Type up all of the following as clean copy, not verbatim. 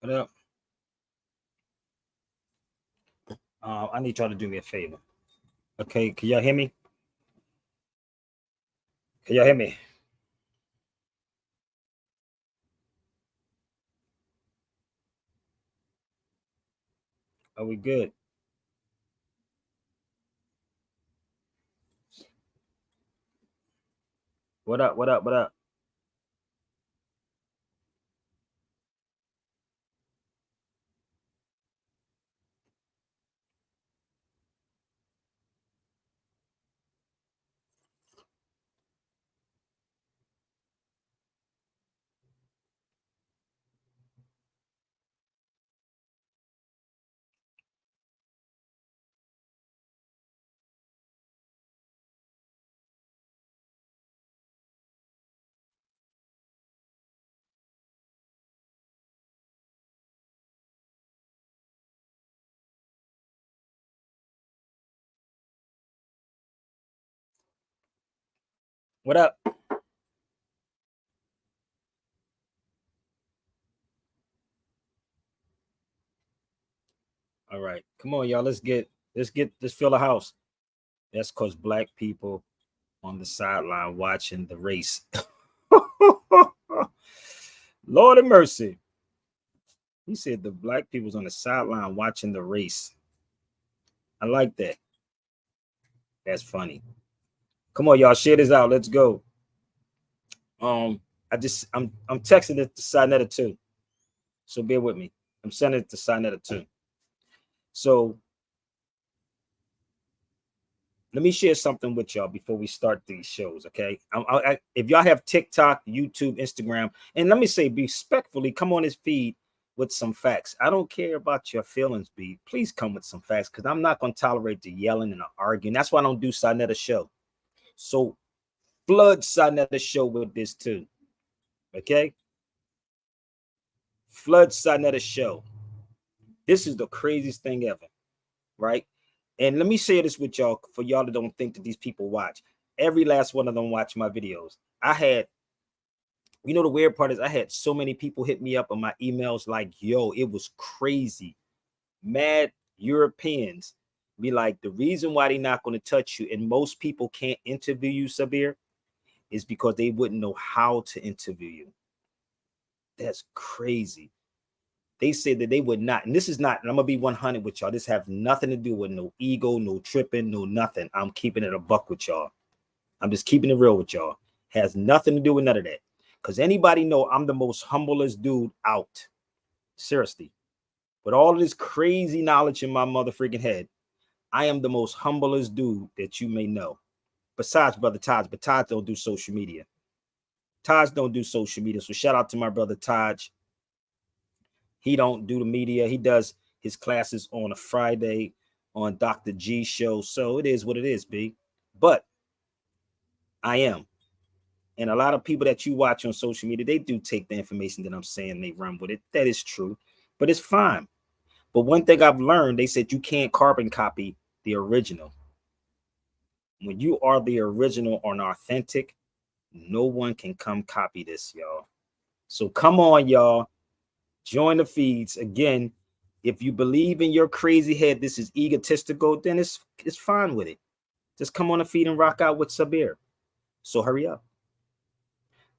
What up? I need y'all to do me a favor. Okay, can y'all hear me? Can y'all hear me? Are we good? What up? What up? What up? What up? All right, come on, y'all. Let's fill the house. That's cause black people on the sideline watching the race. Lord of mercy. He said the black people's on the sideline watching the race. I like that. That's funny. Come on, y'all. Share this out. Let's go. I'm texting it to Sinetta too. So bear with me. I'm sending it to Sinetta too. So let me share something with y'all before we start these shows, okay? If y'all have TikTok, YouTube, Instagram, and let me say, be respectfully, come on this feed with some facts. I don't care about your feelings, B. Please come with some facts because I'm not going to tolerate the yelling and the arguing. That's why I don't do Sinetta show. So flood Sinetta show with this too, okay? Flood Sinetta show. This is the craziest thing ever, right? And let me share this with y'all for y'all that don't think that these people watch. Every last one of them watch my videos. I had, the weird part is I had so many people hit me up on my emails like, yo, it was crazy. Mad Europeans be like, the reason why they're not going to touch you, and most people can't interview you, Sabir, is because they wouldn't know how to interview you. That's crazy. They said that they would not, and this is not, and I'm gonna be 100 with y'all. This have nothing to do with no ego, no tripping, no nothing. I'm keeping it a buck with y'all. I'm just keeping it real with y'all. Has nothing to do with none of that. Because anybody know I'm the most humblest dude out. Seriously. With all of this crazy knowledge in my motherfucking head, I am the most humblest dude that you may know. Besides Brother Taj, but Taj don't do social media. Taj don't do social media. So shout out to my brother Taj. He don't do the media. He does his classes on a Friday on Dr. G show. So it is what it is, B. But I am. And a lot of people that you watch on social media, they do take the information that I'm saying, they run with it. That is true, but it's fine. But one thing I've learned, they said you can't carbon copy the original. When you are the original or an authentic, no one can come copy this, y'all. So come on, y'all. Join the feeds. Again, if you believe in your crazy head, this is egotistical, then it's fine with it. Just come on the feed and rock out with Sabir. So hurry up.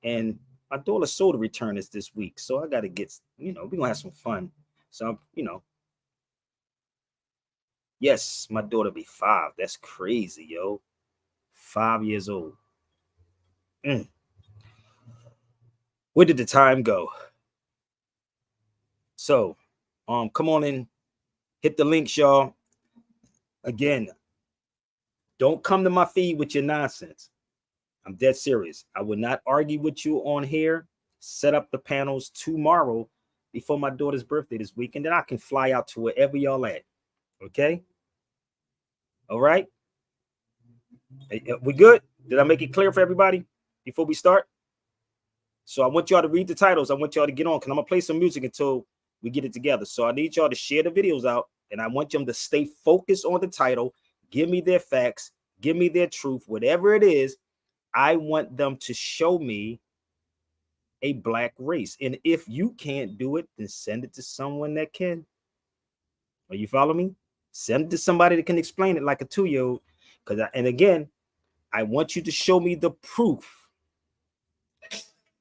And my daughter's soda return is this week. So I got to get, we're going to have some fun. So, yes, my daughter be 5. That's crazy, yo. 5 years old. Mm. Where did the time go? So, come on in, hit the links, y'all. Again, don't come to my feed with your nonsense. I'm dead serious. I will not argue with you on here. Set up the panels tomorrow before my daughter's birthday this week, and then I can fly out to wherever y'all at. Okay? All right? We good? Did I make it clear for everybody before we start? So I want y'all to read the titles. I want y'all to get on because I'm going to play some music until we get it together. So I need y'all to share the videos out, and I want them to stay focused on the title. Give me their facts. Give me their truth. Whatever it is, I want them to show me a black race. And if you can't do it, then send it to someone that can. Are you follow me? Send it to somebody that can explain it like a 2-year-old. And again, I want you to show me the proof.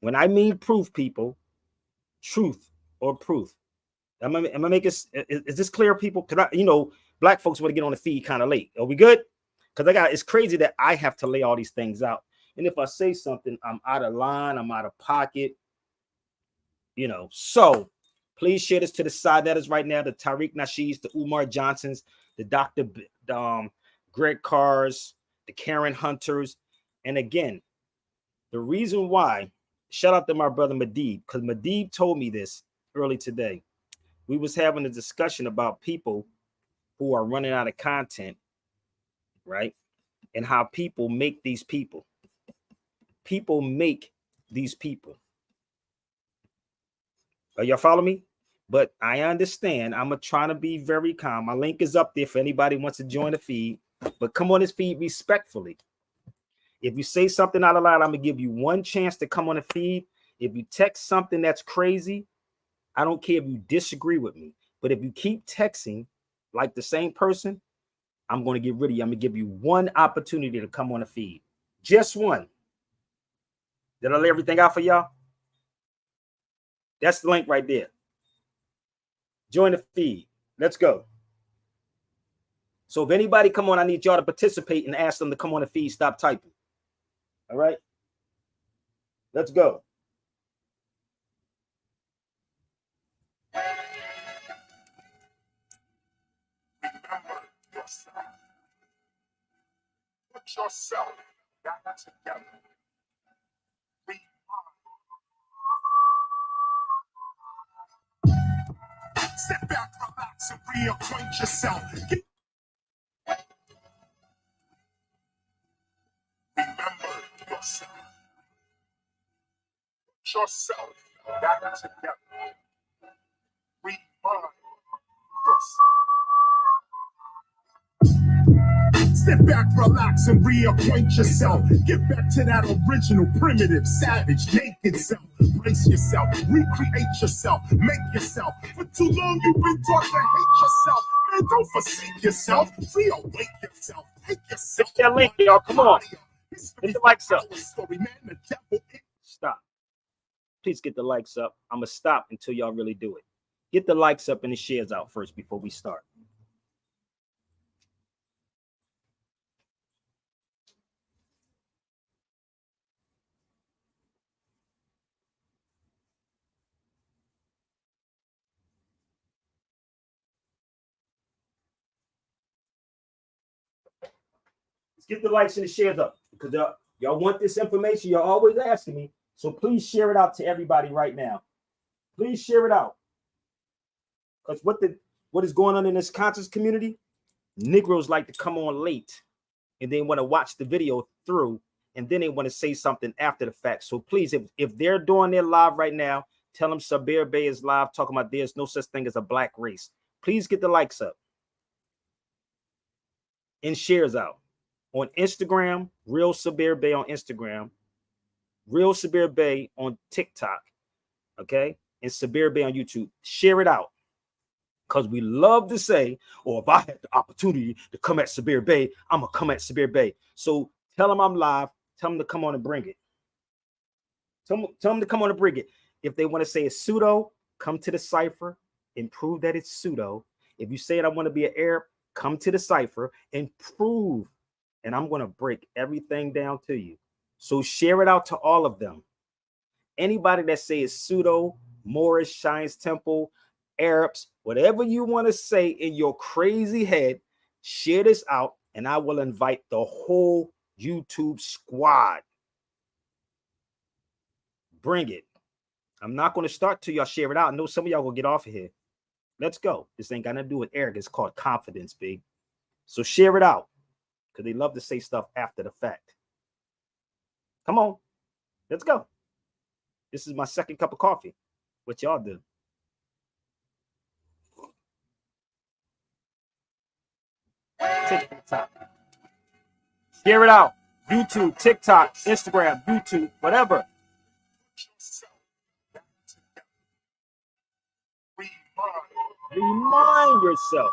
When I mean proof, people, truth or proof. Am I making, is this clear, people? Because black folks want to get on the feed kind of late. Are we good? Because it's crazy that I have to lay all these things out. And if I say something, I'm out of line, I'm out of pocket. So please share this to the side. That is right now the Tariq Nasheeds, the Umar Johnsons, the Dr. Greg Carrs, the Karen Hunters. And again, the reason why, shout out to my brother Madib, because Madib told me this early today. We was having a discussion about people who are running out of content, right? And how people make these people. People make these people. Are y'all follow me? But I understand. I'm trying to be very calm. My link is up there for anybody who wants to join the feed. But come on this feed respectfully. If you say something out of line, I'm going to give you one chance to come on the feed. If you text something that's crazy, I don't care if you disagree with me. But if you keep texting like the same person, I'm going to get rid of you. I'm going to give you one opportunity to come on the feed. Just one. Did I lay everything out for y'all? That's the link right there. Join the feed. Let's go. So if anybody come on, I need y'all to participate and ask them to come on the feed. Stop typing. All right. Let's go. Remember yourself. Put yourself back together. Sit back, relax, and reacquaint yourself. Remember yourself. Put yourself back together. Remind yourself. Sit back, relax, and reacquaint yourself. Get back to that original, primitive, savage, naked self. Brace yourself, recreate yourself, make yourself. For too long you've been taught to hate yourself. Man, don't forsake yourself. Reawake yourself. Hate yourself. Hit that link, y'all. Come on. Hit the likes up. Stop. Please get the likes up. I'm going to stop until y'all really do it. Get the likes up and the shares out first before we start. Let's get the likes and the shares up because y'all want this information. You're always asking me. So please share it out to everybody right now. Please share it out. Because what is going on in this conscious community? Negroes like to come on late and they want to watch the video through and then they want to say something after the fact. So please, if they're doing their live right now, tell them Sabir Bey is live talking about there's no such thing as a black race. Please get the likes up and shares out. On Instagram, Real Sabir Bey on Instagram, Real Sabir Bey on TikTok, okay? And Sabir Bey on YouTube. Share it out. Because we love to say, or if I had the opportunity to come at Sabir Bey, I'm going to come at Sabir Bey. So tell them I'm live. Tell them to come on and bring it. Tell them to come on and bring it. If they want to say it's pseudo, come to the cipher and prove that it's pseudo. If you say it, I want to be an Arab, come to the cipher and prove. And I'm going to break everything down to you. So share it out to all of them. Anybody that says pseudo, Moorish, Shine's Temple, Arabs, whatever you want to say in your crazy head, share this out and I will invite the whole YouTube squad. Bring it. I'm not going to start till y'all share it out. I know some of y'all will get off of here. Let's go. This ain't got nothing to do with arrogance. It's called confidence, big. So share it out because they love to say stuff after the fact. Come on. Let's go. This is my second cup of coffee. What y'all do? Take it to the top. Share it out. YouTube, TikTok, Instagram, YouTube, whatever. Remind yourself.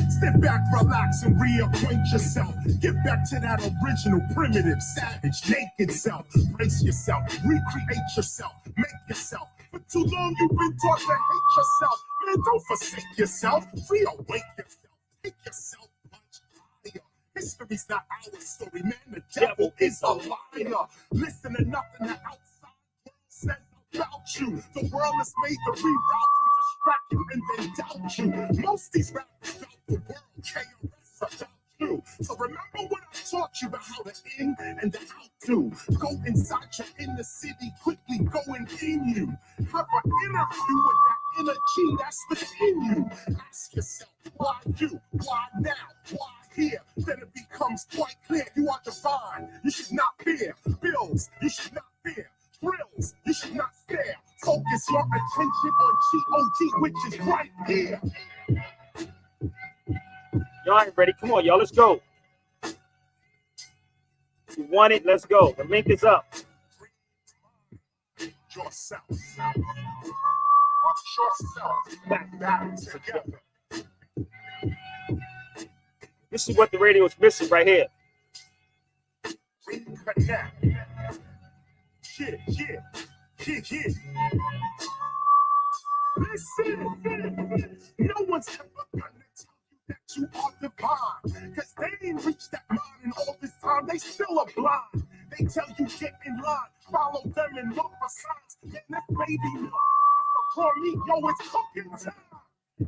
Step back, relax, and reacquaint yourself. Get back to that original, primitive, savage, naked self. Brace yourself, recreate yourself, make yourself. For too long you've been taught to hate yourself. Man, don't forsake yourself. Reawake yourself. Take yourself much higher. History's not our story, man. The devil is a liar. Listen to nothing the outside world says about you. The world is made to reroute you, distract you, and then doubt you. Most these rappers doubt the world, KRS about you. So remember what I taught you about how to in and the how to. Go inside your inner city, quickly going in you. Have an interview with that energy that's within you. Ask yourself, why you? Why now? Why here? Then it becomes quite clear you are divine. You should not fear bills. You should not fear thrills. You should not stare. Focus your attention on G-O-D, which is right here. Y'all ain't ready. Come on, y'all. Let's go. If you want it, let's go. The link is up. Yourself. Put yourself back together. This is what the radio is missing right here. Reconnect. Yeah. Listen. No one's ever gonna tell you that you are divine. Cause they ain't reached that line in all this time. They still are blind. They tell you get in line. Follow them and look for signs. Get that baby milk. For me, yo, it's cooking time.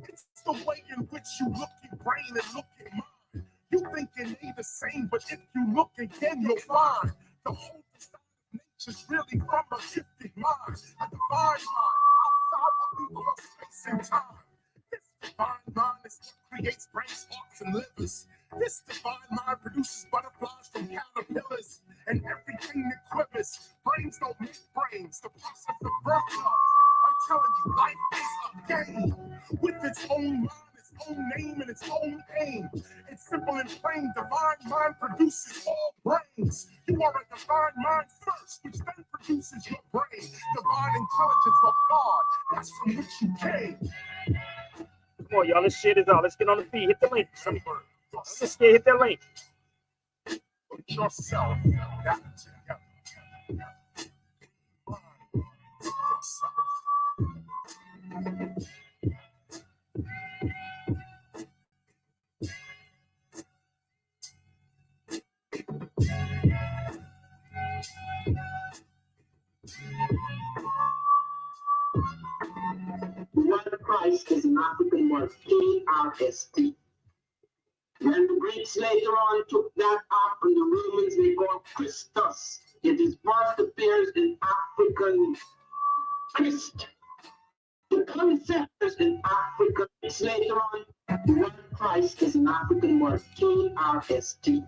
It's the way in which you look your brain and look at mine. You thinking they the same, but if you look again, you'll find the whole design of nature's really from a gifted mind, a divine mind, outside what we call space and time. This divine mind is what creates brains, hearts, and livers. This divine mind produces butterflies from caterpillars and everything that quivers. Brains don't make brains. The process of birth does. I'm telling you, life is a game with its own mind, its own name, and its own aim. It's simple and plain. Divine mind produces all brains. You are a divine mind first, which then produces your brain. Divine intelligence of God. That's from which you came. Come on, y'all. Let's share this out. Let's get on the feed. Hit the link. Let's hit that link. Put yourself back together. Word Christ is an African word, K-R-S-T. When the Greeks later on took that up and the Romans they called Christus, it is first appears in African Christ. The concept is in African. It's later on, the word Christ is an African word, K-R-S-T.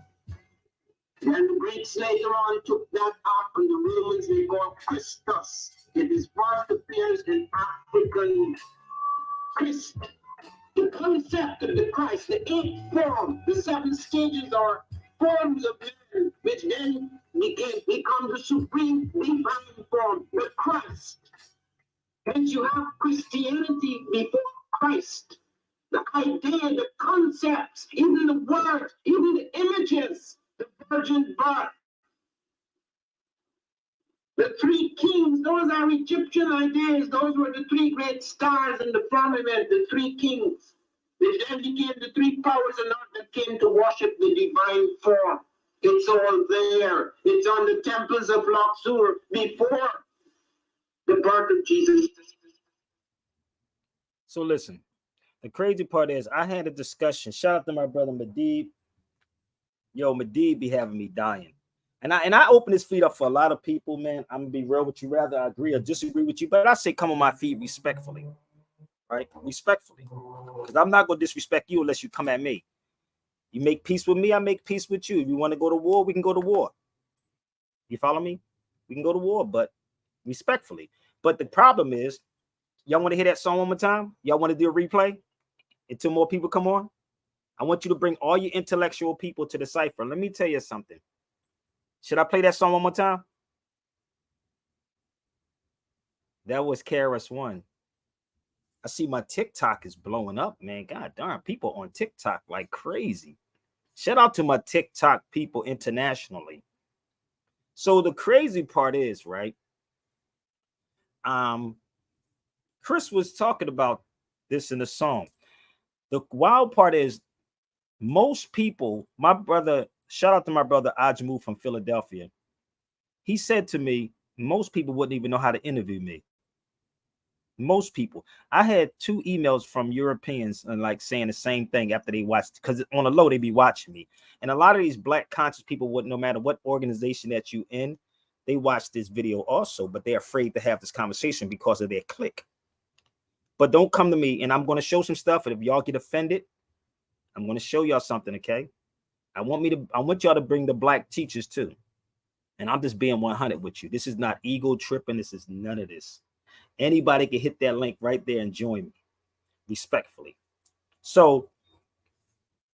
When the Greeks later on took that up and the Romans they called Christus, it is first appears in African Christ. The concept of the Christ, the eighth form, the seven stages are forms of man, which then become the supreme divine form, the Christ. And you have Christianity before Christ. The idea, the concepts, even the words, even the images, the virgin birth. The three kings, those are Egyptian ideas. Those were the three great stars in the firmament, the three kings. They then became the three powers of earth that came to worship the divine form. It's all there. It's on the temples of Luxor before the birth of Jesus. So listen, the crazy part is I had a discussion. Shout out to my brother Medib. Yo, Medib be having me dying. And I open this feed up for a lot of people, man. I'm gonna be real with you, rather I agree or disagree with you, but I say come on my feed respectfully, right? Respectfully, because I'm not gonna disrespect you unless you come at me. You make peace with me, I make peace with you. If you want to go to war, we can go to war. You follow me? We can go to war, but respectfully. But the problem is, y'all want to hear that song one more time? Y'all want to do a replay until more people come on? I want you to bring all your intellectual people to the cipher. Let me tell you something. Should I play that song one more time? That was KRS-One. I see my TikTok is blowing up, man. God darn, people on TikTok like crazy. Shout out to my TikTok people internationally. So the crazy part is, right? Chris was talking about this in the song. The wild part is most people, my brother, shout out to my brother Ajmu from Philadelphia. He said to me, most people wouldn't even know how to interview me. Most people. I had 2 emails from Europeans and like saying the same thing after they watched, because on the low they be watching me. And a lot of these black conscious people would, no matter what organization that you in, they watch this video also, but they're afraid to have this conversation because of their clique. But don't come to me, and I'm going to show some stuff. And if y'all get offended, I'm going to show y'all something. Okay. I want y'all to bring the black teachers too. And I'm just being 100 with you. This is not ego tripping. This is none of this. Anybody can hit that link right there and join me respectfully. So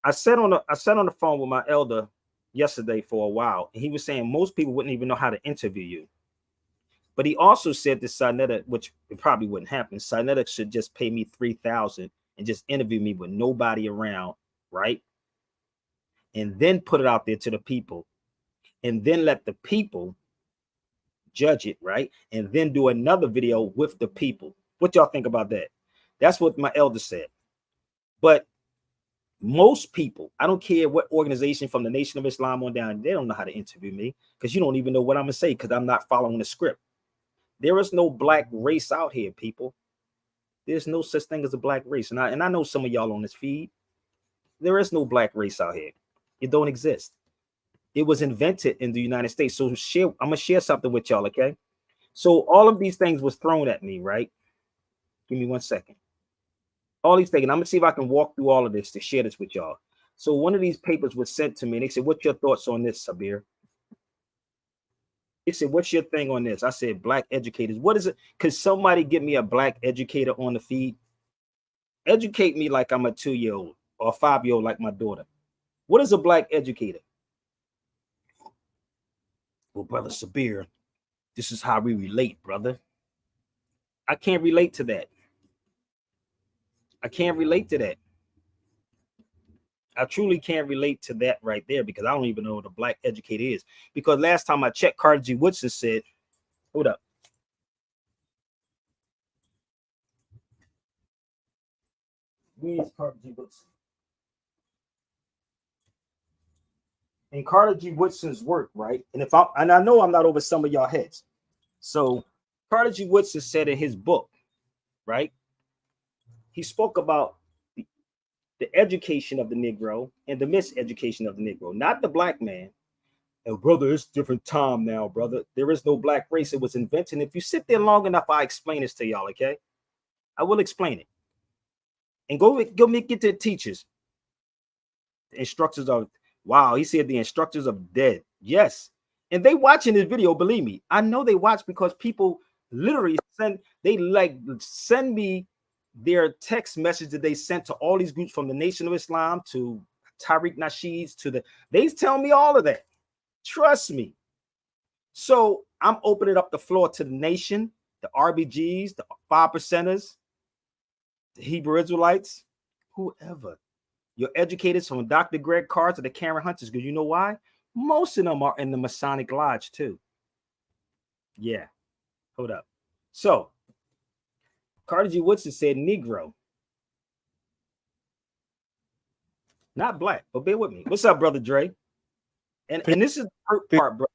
I sat on the phone with my elder yesterday for a while, and he was saying most people wouldn't even know how to interview you. But he also said to Sinetta, which it probably wouldn't happen, Sinetta should just pay me $3,000 and just interview me with nobody around, right? And then put it out there to the people, and then let the people judge it, right? And then do another video with the people. What y'all think about that? That's what my elder said. But most people, I don't care what organization from the Nation of Islam on down, they don't know how to interview me, because you don't even know what I'm gonna say, because I'm not following the script. There is no black race out here, people. There's no such thing as a black race. And I know some of y'all on this feed. There is no black race out here. It don't exist. It was invented in the United States. So I'm gonna share something with y'all, okay? So all of these things was thrown at me, right? Give me 1 second. All these things, and I'm gonna see if I can walk through all of this to share this with y'all. So one of these papers was sent to me, and they said, "What's your thoughts on this, Sabir?" They said, "What's your thing on this?" I said, "Black educators." What is it? Could somebody get me a black educator on the feed? Educate me like I'm a 2-year-old or a 5-year-old like my daughter. What is a black educator? Well, Brother Sabir, this is how we relate, brother. I can't relate to that. I can't relate to that. I truly can't relate to that right there, because I don't even know what a black educator is. Because last time I checked, Carter G. Woodson said, hold up. Where's Carter G. Woodson? And Carter G. Woodson's work, right? And I know I'm not over some of y'all heads. So Carter G. Woodson said in his book, right? He spoke about the education of the Negro and the miseducation of the Negro, not the black man. And brother, it's different time now, brother. There is no black race. It was invented. If you sit there long enough, I explain this to y'all, okay? I will explain it. And go get to the teachers. The instructors are, wow, he said the instructors are dead. Yes. And they watching this video, believe me. I know they watch, because people literally send me their text message that they sent to all these groups, from the Nation of Islam to Tariq Nasheed they tell me all of that. Trust me. So I'm opening up the floor to the nation, the RBGs, the 5%ers, the Hebrew Israelites, whoever. Your educators, from Dr. Greg Carr to the Karen Hunters, because you know why? Most of them are in the Masonic Lodge too. Yeah. Hold up. So Carter G. Woodson said Negro. Not black, but bear with me. What's up, Brother Dre? And this is the hurt part, bro,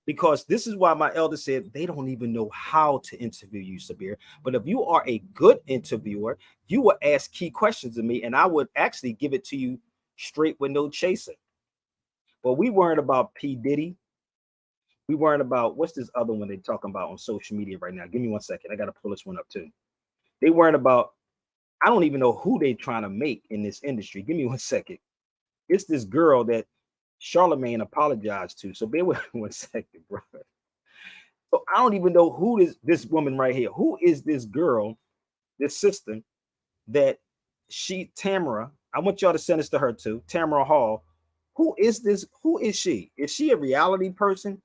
because this is why my elder said they don't even know how to interview you, Sabir. But if you are a good interviewer, you will ask key questions of me, and I would actually give it to you straight with no chaser. But we weren't about P. Diddy. We weren't about, what's this other one they're talking about on social media right now? Give me 1 second. I got to pull this one up too. They weren't about, I don't even know who they're trying to make in this industry. Give me 1 second. It's this girl that Charlemagne apologized to. So bear with me 1 second, bro. So I don't even know who this woman right here. Who is this girl, this sister that Tamara, I want y'all to send this to her too, Tamara Hall. Who is this? Who is she? Is she a reality person?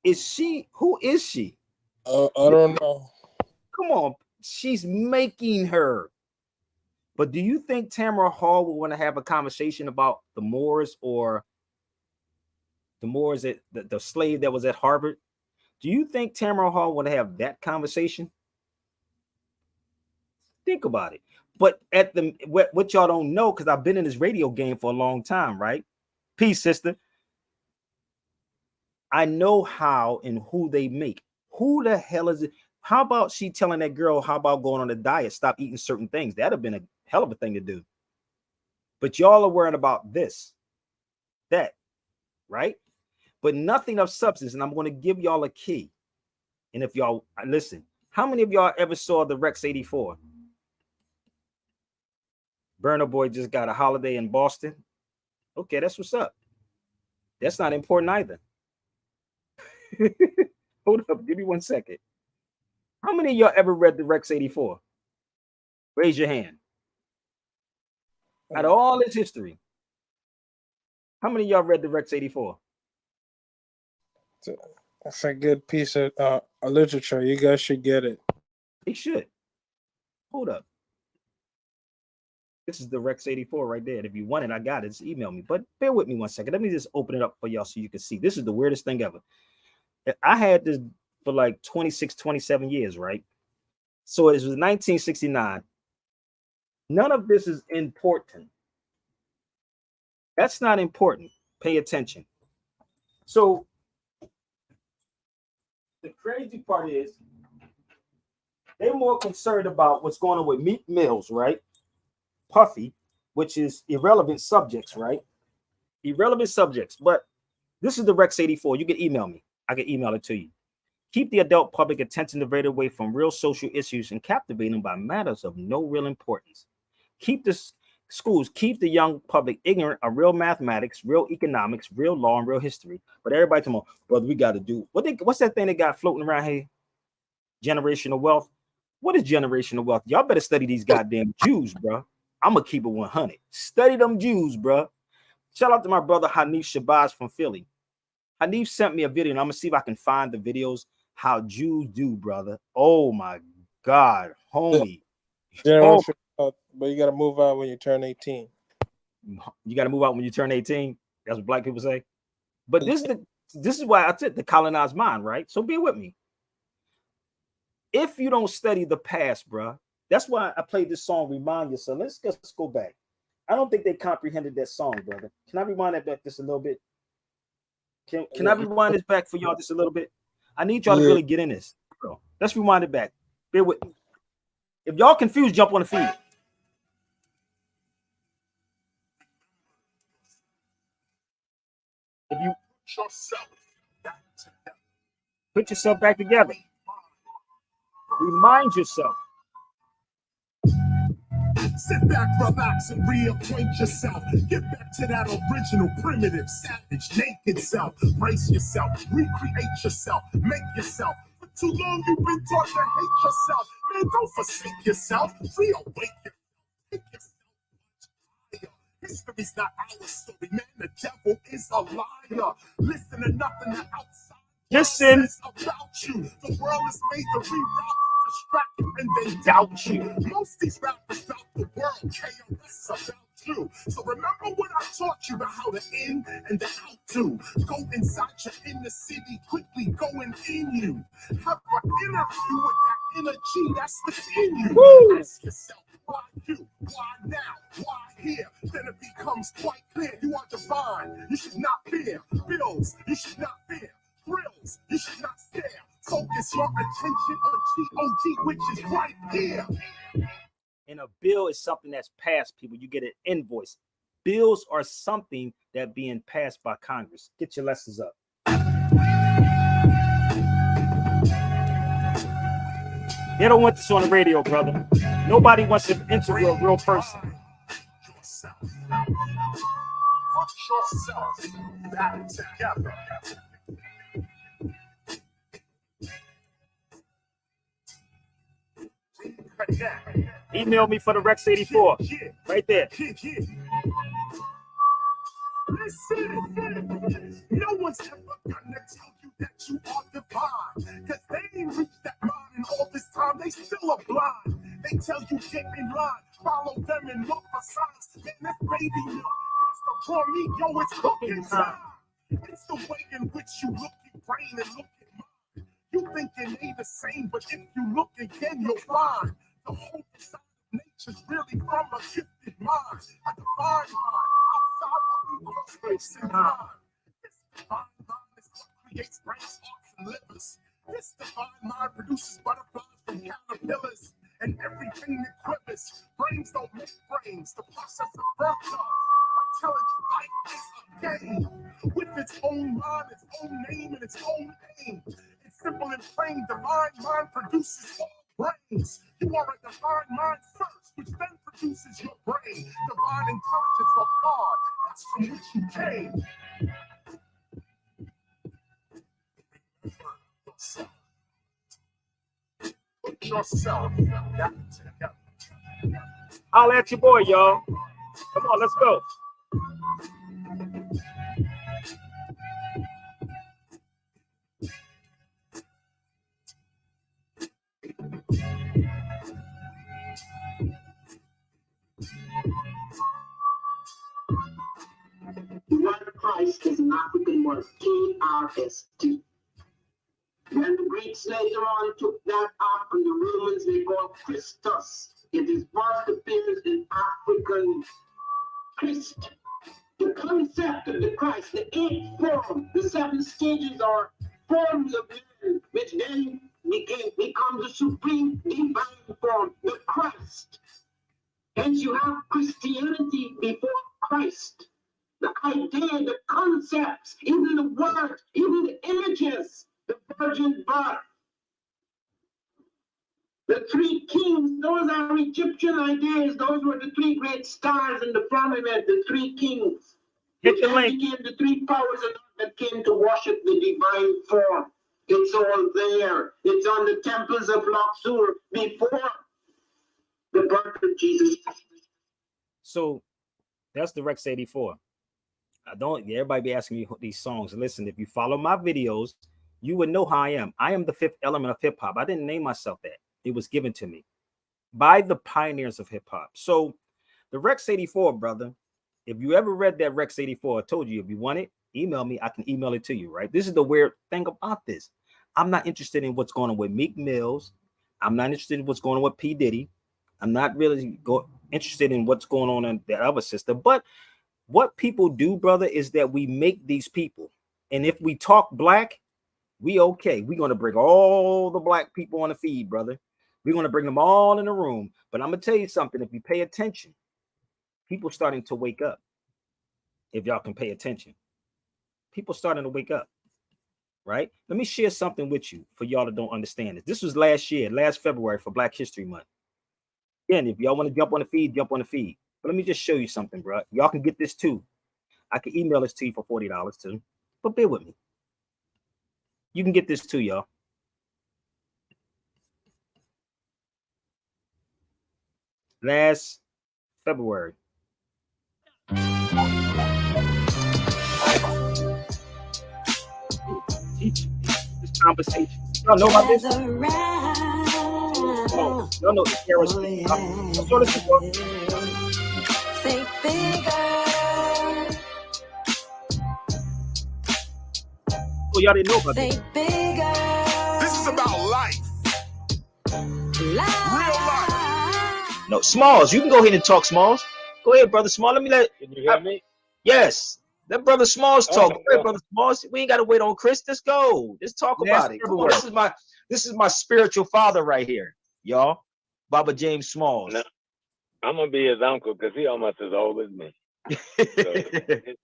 Who is she? I don't know. Come on, She's making her. But do you think Tamara Hall would want to have a conversation about the Moors or the Moors at the slave that was at Harvard? Do you think Tamara Hall would have that conversation? Think about it. But at the what y'all don't know, because I've been in this radio game for a long time, right? Peace, sister. I know how and who they make. Who the hell is it? How about she telling that girl, how about going on a diet, stop eating certain things? That'd have been a hell of a thing to do. But y'all are worrying about this, that, right? But nothing of substance. And I'm going to give y'all a key. And if y'all listen, how many of y'all ever saw the Rex 84? Burner Boy just got a holiday in Boston. Okay, that's what's up. That's not important either. Hold up, give me 1 second. How many of y'all ever read the Rex 84? Raise your hand. Out of all its history, how many of y'all read the Rex 84? That's a good piece of literature. You guys should get it. They should. Hold up. This is the Rex 84 right there. And if you want it, I got it. Just email me. But bear with me 1 second. Let me just open it up for y'all so you can see. This is the weirdest thing ever. I had this for like 26, 27 years, right? So it was 1969. None of this is important. That's not important. Pay attention. So the crazy part is they're more concerned about what's going on with Meek Mills, right? Puffy, which is irrelevant subjects, right? Irrelevant subjects. But this is the Rex 84. You can email me. I can email it to you. Keep the adult public attention diverted away from real social issues and captivate them by matters of no real importance. Keep the schools, keep the young public ignorant of real mathematics, real economics, real law, and real history. But everybody tomorrow, brother, we got to do what's that thing they got floating around here? Generational wealth. What is generational wealth? Y'all better study these goddamn Jews, bro. I'm gonna keep it 100. Study them Jews, bro. Shout out to my brother Hanif Shabazz from Philly. Hanif sent me a video, and I'm gonna see if I can find the videos how Jews do, brother. Oh my God, homie. Yeah, but you gotta move out when you turn 18. You gotta move out when you turn 18. That's what black people say. But this is why I took the colonized mind, right? So be with me. If you don't study the past, bro, that's why I played this song, Remind Yourself. Let's go back. I don't think they comprehended that song, brother. Can I rewind that back just a little bit? Can I rewind this back for y'all just a little bit? I need y'all to really get in this, bro. Let's rewind it back. Bear with me. If y'all confused, jump on the feed. If you put yourself back together, remind yourself. Sit back, relax, and reacquaint yourself. Get back to that original, primitive, savage, naked self. Brace yourself, recreate yourself, make yourself. For too long you've been taught to hate yourself. Man, don't forsake yourself. Reawake yourself. Take yourself. History's not our story, man. The devil is a liar. Listen to nothing the outside Listen about you. The world is made to reroute. Distract you and then doubt you. Most these rappers about the world, KRS about you. So remember what I taught you about how to in and the out to. Go inside your inner city, quickly going in you. Have an interview with that energy that's within you. Woo! Ask yourself, why you? Why now? Why here? Then it becomes quite clear you are divine. You should not fear bills. You should not fear thrills. You should not stare. Focus your attention on G-O-G, which is right here. And a bill is something that's passed, people. You get an invoice. Bills are something that being passed by Congress. Get your lessons up. They don't want this on the radio, brother. Nobody wants to interview a real person. Put yourself back together. Email me for the Rex 84. Right there. Listen, no one's ever gonna tell you that you are divine, cause they ain't reached that mind And all this time, they still are blind. They tell you get in line, follow them and look for signs. Then this baby milk, here's the raw meat, yo, it's cooking time. It's the way in which you look at brain and look at mine. You think it ain't the same, but if you look again, you'll find the whole side of nature's really from a gifted mind. A divine mind, outside what we call space and time. This divine mind is what creates brains, hearts, and livers. This divine mind produces butterflies from caterpillars and everything that quivers. Brains don't make brains, the process of birth does. I'm telling you, life is a game with its own mind, its own name, and its own aim. It's simple and plain. Divine mind produces all brains. You are a divine mind first, which then produces your brain. Divine intelligence of God, that's from which you came. Put yourself back together. I'll at your boy, y'all. Come on, let's go. The word Christ is an African word, K-R-S-T. When the Greeks later on took that up and the Romans they called Christus, it is first appears in African Christ. The concept of the Christ, the eight form, the seven stages are forms of man, which then become the supreme divine form, the Christ. Hence you have Christianity before Christ. The idea, the concepts, even the word, even the images, the virgin birth, the three kings, those are Egyptian ideas. Those were the three great stars in the firmament, the three kings. Hit the link. Became the three powers that came to worship the divine form. It's all there. It's on the temples of Luxor before the birth of Jesus. So that's the Rex 84. Everybody be asking me these songs. Listen, if you follow my videos, you would know how I am. I am the fifth element of hip hop. I didn't name myself that. It was given to me by the pioneers of hip hop. So the Rex 84, brother, if you ever read that Rex 84, I told you, if you want it, email me. I can email it to you, right? This is the weird thing about this. I'm not interested in what's going on with Meek Mills. I'm not interested in what's going on with P. Diddy. I'm not really interested in what's going on in that other system. But what people do, brother, is that we make these people. And if we talk black, we okay. We're going to bring all the black people on the feed, brother. We're going to bring them all in the room. But I'm going to tell you something. If you pay attention, people starting to wake up. If y'all can pay attention, people starting to wake up, right? Let me share something with you for y'all that don't understand it. This was last February for Black History Month. Again, if y'all want to jump on the feed, jump on the feed. But let me just show you something, bro. Y'all can get this too. I can email this to you for $40 too. But bear with me. You can get this too, y'all. Last February. This conversation. Y'all know about this? No, no, it's Aerosmith. Let's go to this one. Think bigger. Oh, y'all didn't know about this. Think bigger. This is about life. Real life. No, Smalls, you can go ahead and talk, Smalls. Go ahead, brother Smalls. Can you hear me? Yes. Let brother Smalls talk. Go ahead, brother Smalls. We ain't got to wait on Chris. Let's go. Let's talk about it. Come on, this is my spiritual father right here, y'all. Baba James Smalls. No, I'm gonna be his uncle because he almost as old as me. So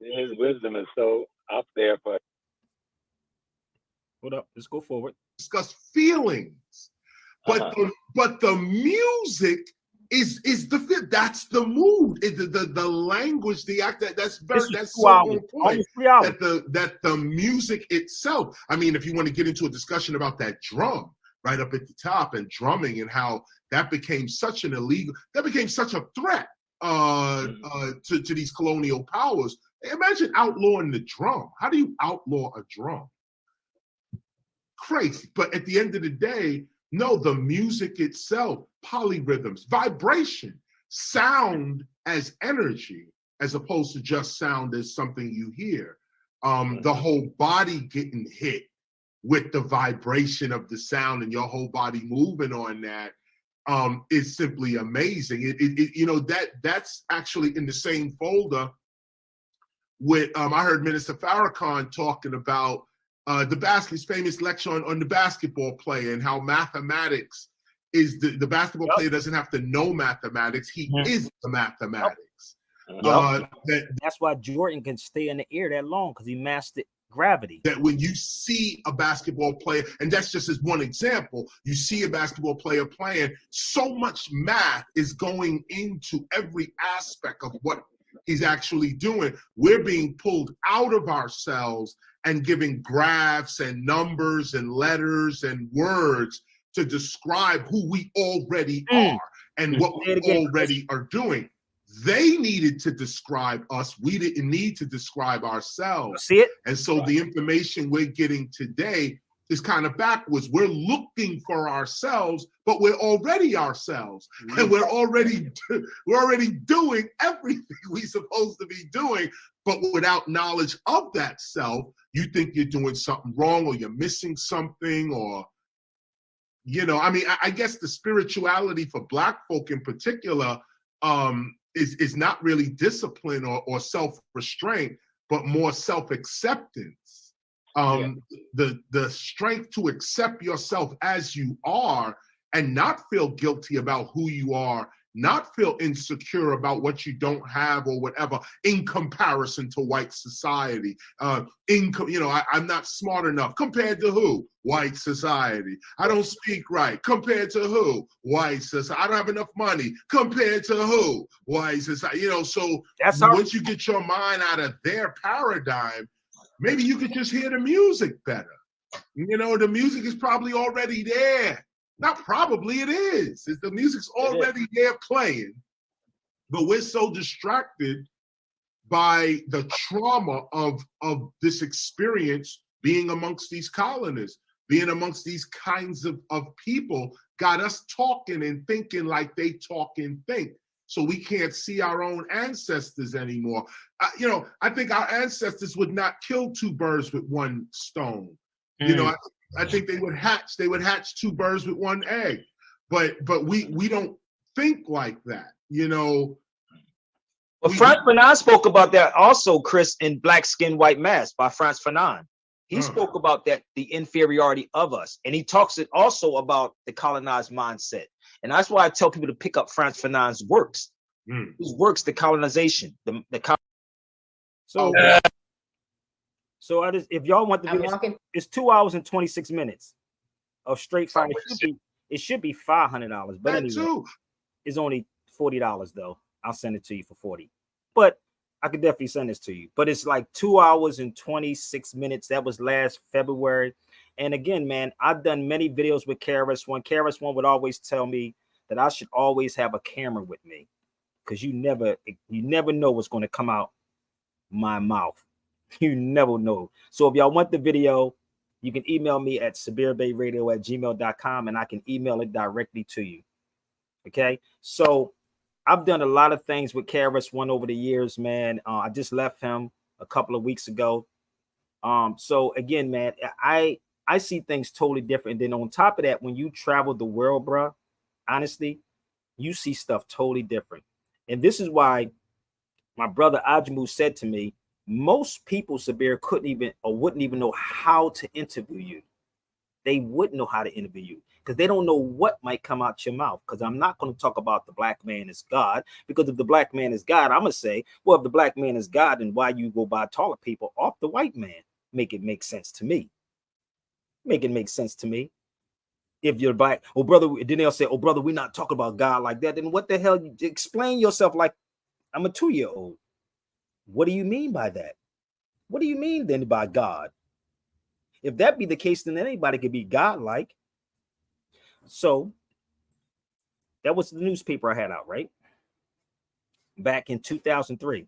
his wisdom is so up there for. Hold up. Let's go forward. Discuss feelings, but the music is the that's the mood, the language, the act. That's so on point. That the music itself. I mean, if you want to get into a discussion about that drum right up at the top and drumming and how that became such a threat to these colonial powers. Imagine outlawing the drum. How do you outlaw a drum? Crazy. But at the end of the day, No, the music itself, polyrhythms, vibration, sound as energy, as opposed to just sound as something you hear. The whole body getting hit with the vibration of the sound and your whole body moving on that is simply amazing. You know, that's actually in the same folder with I heard Minister Farrakhan talking about his famous lecture on the basketball player and how mathematics is the basketball player doesn't have to know mathematics. He is the mathematics. That's why Jordan can stay in the air that long, because he mastered gravity. That when you see a basketball player, and that's just as one example, you see a basketball player playing, so much math is going into every aspect of what he's actually doing. We're being pulled out of ourselves and giving graphs and numbers and letters and words to describe who we already are and what we already are doing. They needed to describe us. We didn't need to describe ourselves. See it? And so the information we're getting today is kind of backwards. We're looking for ourselves, but we're already ourselves. And we're already doing everything we're supposed to be doing, but without knowledge of that self, you think you're doing something wrong or you're missing something, or, you know, I mean, I guess the spirituality for Black folk in particular is not really discipline or self-restraint, but more self-acceptance. The strength to accept yourself as you are and not feel guilty about who you are, not feel insecure about what you don't have or whatever in comparison to white society. I'm not smart enough compared to who? White society. I don't speak right compared to who? White society. I don't have enough money compared to who? White society. You know, so once you get your mind out of their paradigm, maybe you could just hear the music better. You know, the music is probably already there. Not probably, it is. The music's already there playing, but we're so distracted by the trauma of this experience being amongst these colonists, being amongst these kinds of people, got us talking and thinking like they talk and think. So we can't see our own ancestors anymore. I think our ancestors would not kill two birds with one stone. You know, I think they would hatch two birds with one egg, but we don't think like that, you know. Well, Frantz Fanon spoke about that also, Chris, in Black Skin, White Mask by Frantz Fanon. He spoke about that, the inferiority of us. And he talks it also about the colonized mindset. And that's why I tell people to pick up Frantz Fanon's works. His works, the colonization, So I just, if y'all want to do it's 2 hours and 26 minutes of straight fire. It should be $500, but anyway, it's only $40 though. I'll send it to you for $40. But I could definitely send this to you. But it's like 2 hours and 26 minutes. That was last February. And again, man, I've done many videos with KRS-One. KRS-One would always tell me that I should always have a camera with me, because you never know what's going to come out my mouth. You never know. So if y'all want the video, you can email me at SabirBayRadio@gmail.com and I can email it directly to you. Okay. So I've done a lot of things with KRS-One over the years, man. I just left him a couple of weeks ago. So again, man, I see things totally different. And then on top of that, when you travel the world, bro, honestly, you see stuff totally different. And this is why my brother Ajamu said to me, most people, Sabir, wouldn't even know how to interview you. They wouldn't know how to interview you because they don't know what might come out your mouth. Because I'm not going to talk about the black man is God, because if the black man is God, I'm going to say, well, if the black man is God, then why you go by taller people off the white man? Make it make sense to me. Make it make sense to me. If you're black, oh brother, then they'll say, oh brother, we're not talking about God like that. Then what the hell? You explain yourself like I'm a 2-year-old. What do you mean by that? What do you mean then by God? If that be the case, then anybody could be God-like. So that was the newspaper I had out, right? Back in 2003.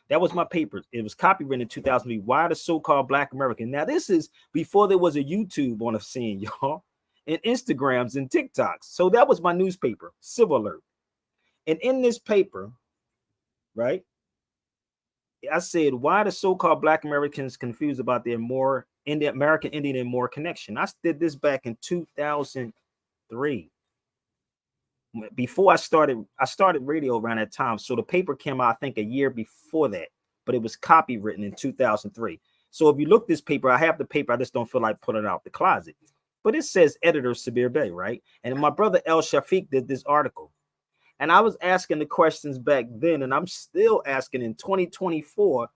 That was my paper. It was copywritten in 2003. Why the so-called Black American? Now, this is before there was a YouTube on the scene, y'all. and Instagrams and TikToks. So that was my newspaper, Civil Alert. And in this paper, right, I said, why the so-called Black Americans confused about their Moor in the American Indian and Moor connection. I did this back in 2003. Before I started radio around that time. So the paper came out, I think, a year before that, but it was copywritten in 2003. So if you look this paper, I have the paper, I just don't feel like putting it out the closet. But it says editor Sabir Bey, right? And my brother El Shafiq did this article. And I was asking the questions back then, and I'm still asking in 2024,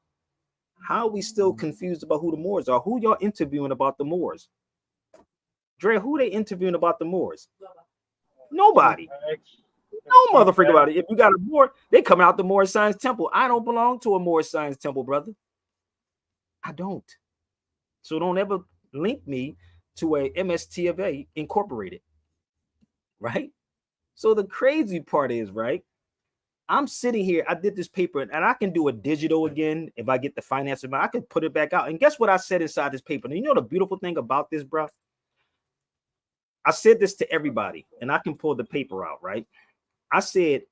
how are we still confused about who the Moors are? Who y'all interviewing about the Moors? Dre, who they interviewing about the Moors? Nobody. No motherfucker about it. If you got a Moor, they come out the Moorish Science Temple. I don't belong to a Moorish Science Temple, brother. I don't. So don't ever link me to a MST of A Incorporated, right? So the crazy part is, right, I'm sitting here, I did this paper, and I can do a digital again if I get the financing, but I could put it back out. And guess what I said inside this paper? And you know the beautiful thing about this, bro? I said this to everybody, and I can pull the paper out, right? I said,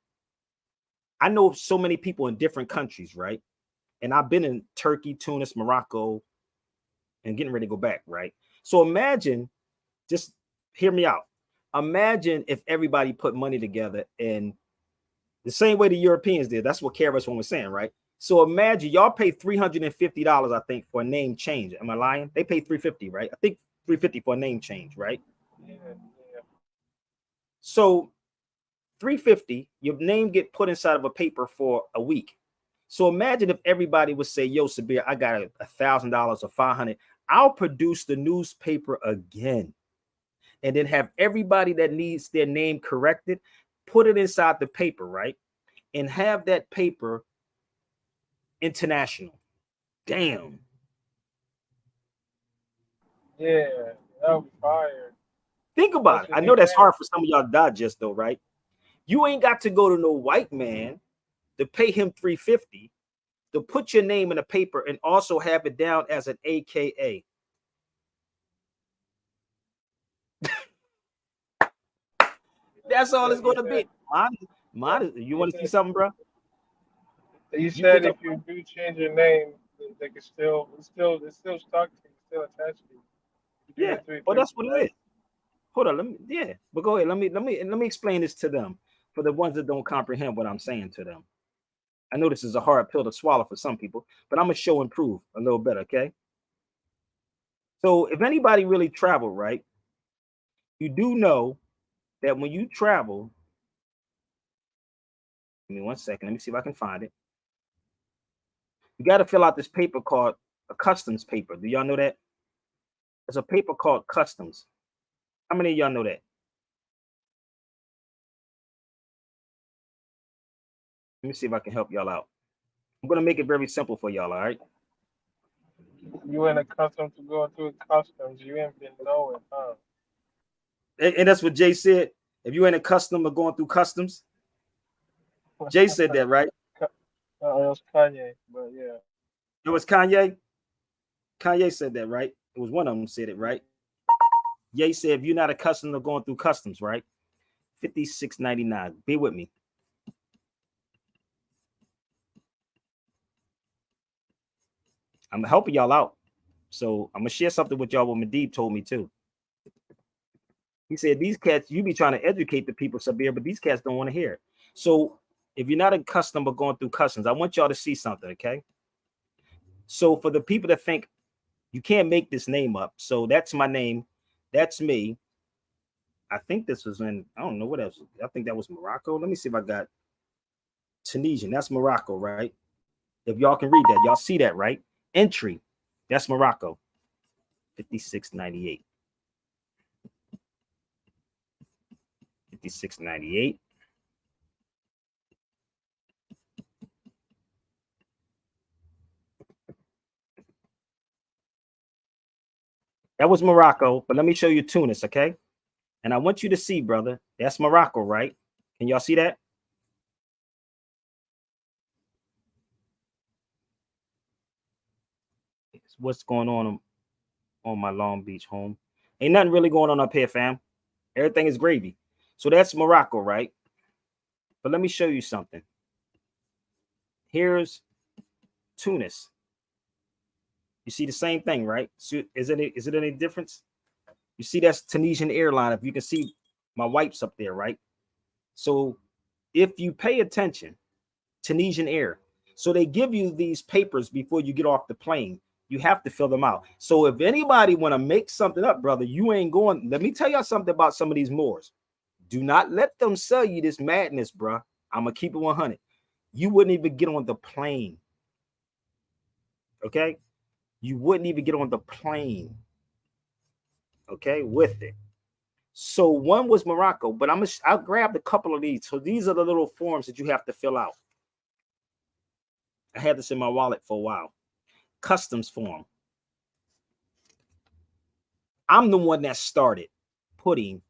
I know so many people in different countries, right? And I've been in Turkey, Tunis, Morocco, and getting ready to go back, right? So imagine, just hear me out. Imagine if everybody put money together and the same way the Europeans did. That's what KRS-One was saying, right? So imagine y'all pay $350, I think, for a name change. Am I lying? They pay $350, right? I think $350 for a name change, right? Yeah. So $350, your name get put inside of a paper for a week. So imagine if everybody would say, yo, Sabir, I got $1,000 or $500. I'll produce the newspaper again. And then have everybody that needs their name corrected, put it inside the paper, right? And have that paper international. Damn. Yeah, that would be fire. Think about it. I know that's hard for some of y'all to digest, though, right? You ain't got to go to no white man to pay him $350 to put your name in a paper and also have it down as an AKA. That's all it's going to be. Mine, you want to see something, bro? You said if you do change your name, they can still, it's still stuck to you, still attached to you. Yeah, but that's what it is. Hold on, but go ahead. Let me explain this to them for the ones that don't comprehend what I'm saying to them. I know this is a hard pill to swallow for some people, but I'm gonna show and prove a little better, okay? So if anybody really traveled, right, you do know that when you travel, give me 1 second. Let me see if I can find it. You got to fill out this paper called a customs paper. Do y'all know that? There's a paper called customs. How many of y'all know that? Let me see if I can help y'all out. I'm going to make it very simple for y'all, all right? You ain't accustomed to going through customs. You ain't been knowing, huh? And that's what Jay said. If you ain't accustomed to going through customs, Jay said that, right? It was Kanye, but yeah. It was Kanye. Kanye said that, right? It was one of them said it, right? Ye said, if you're not accustomed to going through customs, right? $56.99. Be with me. I'm helping y'all out. So I'm gonna share something with y'all what Medib told me too. He said, these cats, you be trying to educate the people, Sabir, but these cats don't want to hear it. So if you're not accustomed to going through customs, I want y'all to see something, okay? So for the people that think you can't make this name up, so that's my name, that's me. I think this was in, I don't know what else. I think that was Morocco. Let me see if I got Tunisian. That's Morocco, right? If y'all can read that, y'all see that, right? Entry, that's Morocco, $56.98. $56.98. That was Morocco, but let me show you Tunis, okay? And I want you to see, brother, that's Morocco, right? Can y'all see that? What's going on my Long Beach home? Ain't nothing really going on up here, fam. Everything is gravy. So that's Morocco, right? But let me show you something. Here's Tunis. You see the same thing, right? So is it any difference? You see that's Tunisian airline. If you can see my wipes up there, right? So if you pay attention, Tunisian Air. So they give you these papers before you get off the plane. You have to fill them out. So if anybody want to make something up, brother, you ain't going. Let me tell y'all something about some of these Moors. Do not let them sell you this madness, bro. I'm gonna keep it 100. You wouldn't even get on the plane. Okay, you wouldn't even get on the plane. Okay, with it. So one was Morocco, but I grabbed a couple of these. So these are the little forms that you have to fill out. I had this in my wallet for a while. Customs form. I'm the one that started putting,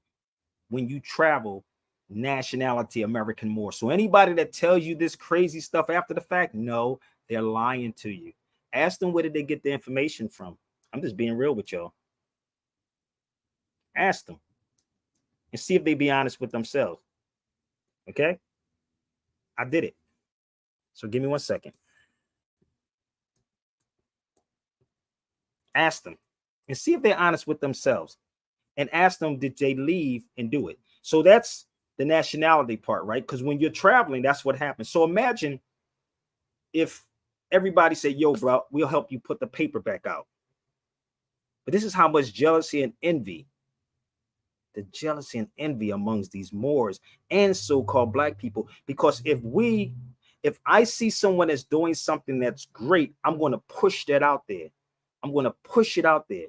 when you travel, nationality American Moor. So anybody that tells you this crazy stuff after the fact, no, they're lying to you. Ask them where did they get the information from. I'm just being real with y'all. Ask them and see if they be honest with themselves. Okay? I did it. So give me 1 second. Ask them and see if they're honest with themselves, and ask them, did they leave and do it? So that's the nationality part, right? Because when you're traveling, that's what happens. So imagine if everybody said, yo, bro, we'll help you put the paper back out. But this is how much jealousy and envy, the jealousy and envy amongst these Moors and so-called black people. Because if I see someone that's doing something that's great, I'm going to push that out there. I'm going to push it out there.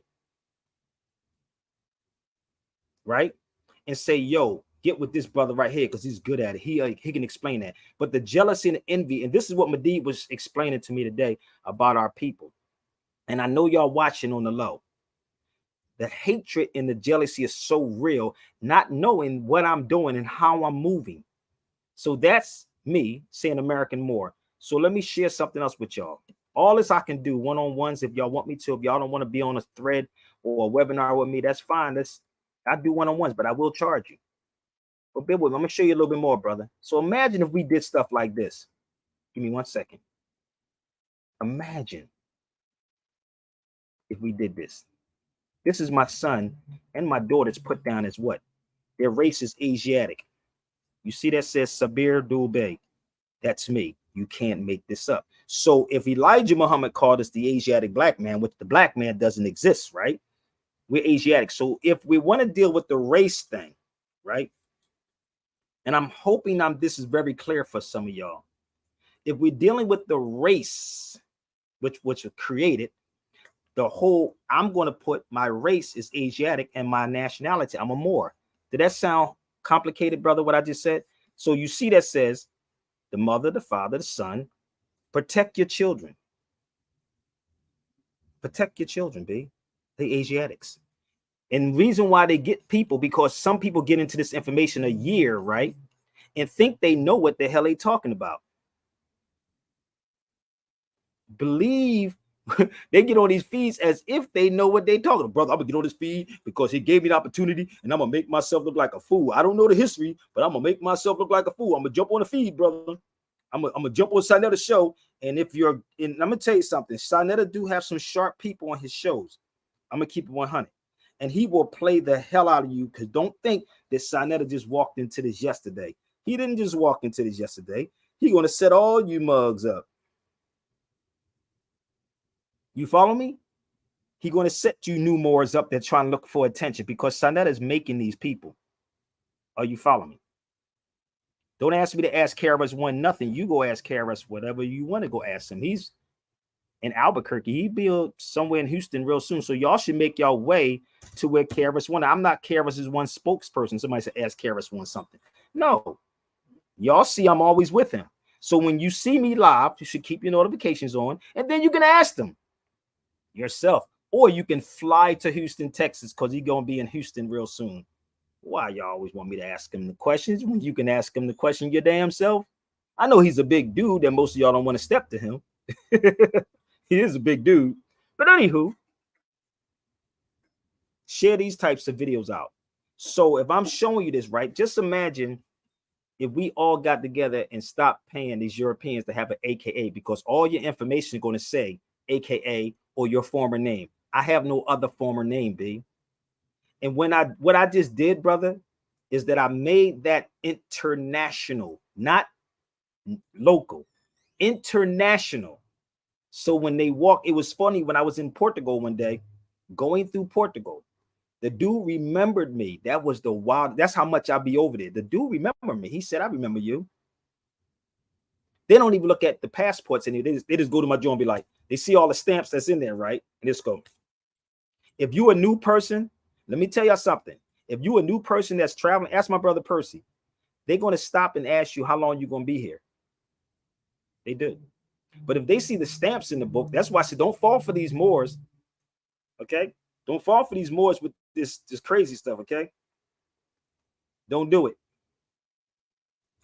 Right? And say, yo, get with this brother right here because he's good at it. He can explain that. But the jealousy and envy, and this is what Medid was explaining to me today about our people. And I know y'all watching on the low. The hatred and the jealousy is so real, not knowing what I'm doing and how I'm moving. So that's me saying American Moor. So let me share something else with y'all. All this I can do one-on-ones if y'all want me to. If y'all don't want to be on a thread or a webinar with me, that's fine. I do one-on-ones, but I will charge you. But bear with me. I'm going to show you a little bit more, brother. So imagine if we did stuff like this. Give me 1 second. Imagine if we did this. This is my son and my daughter's put down as what? Their race is Asiatic. You see that says Sabir Dubey. That's me. You can't make this up. So if Elijah Muhammad called us the Asiatic black man, which the black man doesn't exist, right? We're Asiatic. So if we want to deal with the race thing, right? And I'm hoping this is very clear for some of y'all. If we're dealing with the race, which was created, I'm going to put my race is Asiatic and my nationality, I'm a Moor. Did that sound complicated, brother, what I just said? So you see that says the mother, the father, the son, protect your children. Protect your children, B. They Asiatics. And the reason why they get people, because some people get into this information a year, right? And think they know what the hell they talking about. Believe they get on these feeds as if they know what they talking about. Brother, I'm gonna get on this feed because he gave me the opportunity and I'm gonna make myself look like a fool. I don't know the history, but I'm gonna make myself look like a fool. I'm gonna jump on the feed, brother. I'm gonna jump on Sanetta's show. And I'm gonna tell you something, Sanetta do have some sharp people on his shows. I'm gonna keep it 100. And he will play the hell out of you, because don't think that Sanetta just walked into this yesterday. He didn't just walk into this yesterday. He's gonna set all you mugs up. You follow me? He's going to set you new Moors up there trying to look for attention, because Sanetta is making these people. Are you following me? Don't ask me to ask KRS-One nothing. You go ask KRS whatever you want to go ask him. He's in Albuquerque. He'll be somewhere in Houston real soon. So y'all should make y'all way to where KRS-One. I'm not KRS-One spokesperson. Somebody said ask KRS-One something. No. Y'all see I'm always with him. So when you see me live, you should keep your notifications on, and then you can ask them yourself, or you can fly to Houston, Texas, because he's gonna be in Houston real soon. Why y'all always want me to ask him the questions when you can ask him the question your damn self? I know he's a big dude that most of y'all don't want to step to him. He is a big dude, but anywho, share these types of videos out. So if I'm showing you this, right, just imagine if we all got together and stopped paying these Europeans to have an AKA, because all your information is going to say AKA or your former name. I have no other former name, B. And what I just did, brother, is that I made that international, not local, international. So when they walk, it was funny when I was in Portugal one day, going through Portugal. The dude remembered me. That was the wild. That's how much I'll be over there. The dude remembered me. He said, I remember you. They don't even look at the passports and they just go to my joint and be like, they see all the stamps that's in there, right? And just go. If you a new person, let me tell y'all something. If you a new person that's traveling, ask my brother Percy. They're going to stop and ask you how long you're going to be here. They do. But if they see the stamps in the book, that's why I said don't fall for these Moors. Okay? Don't fall for these Moors with this crazy stuff, okay? Don't do it.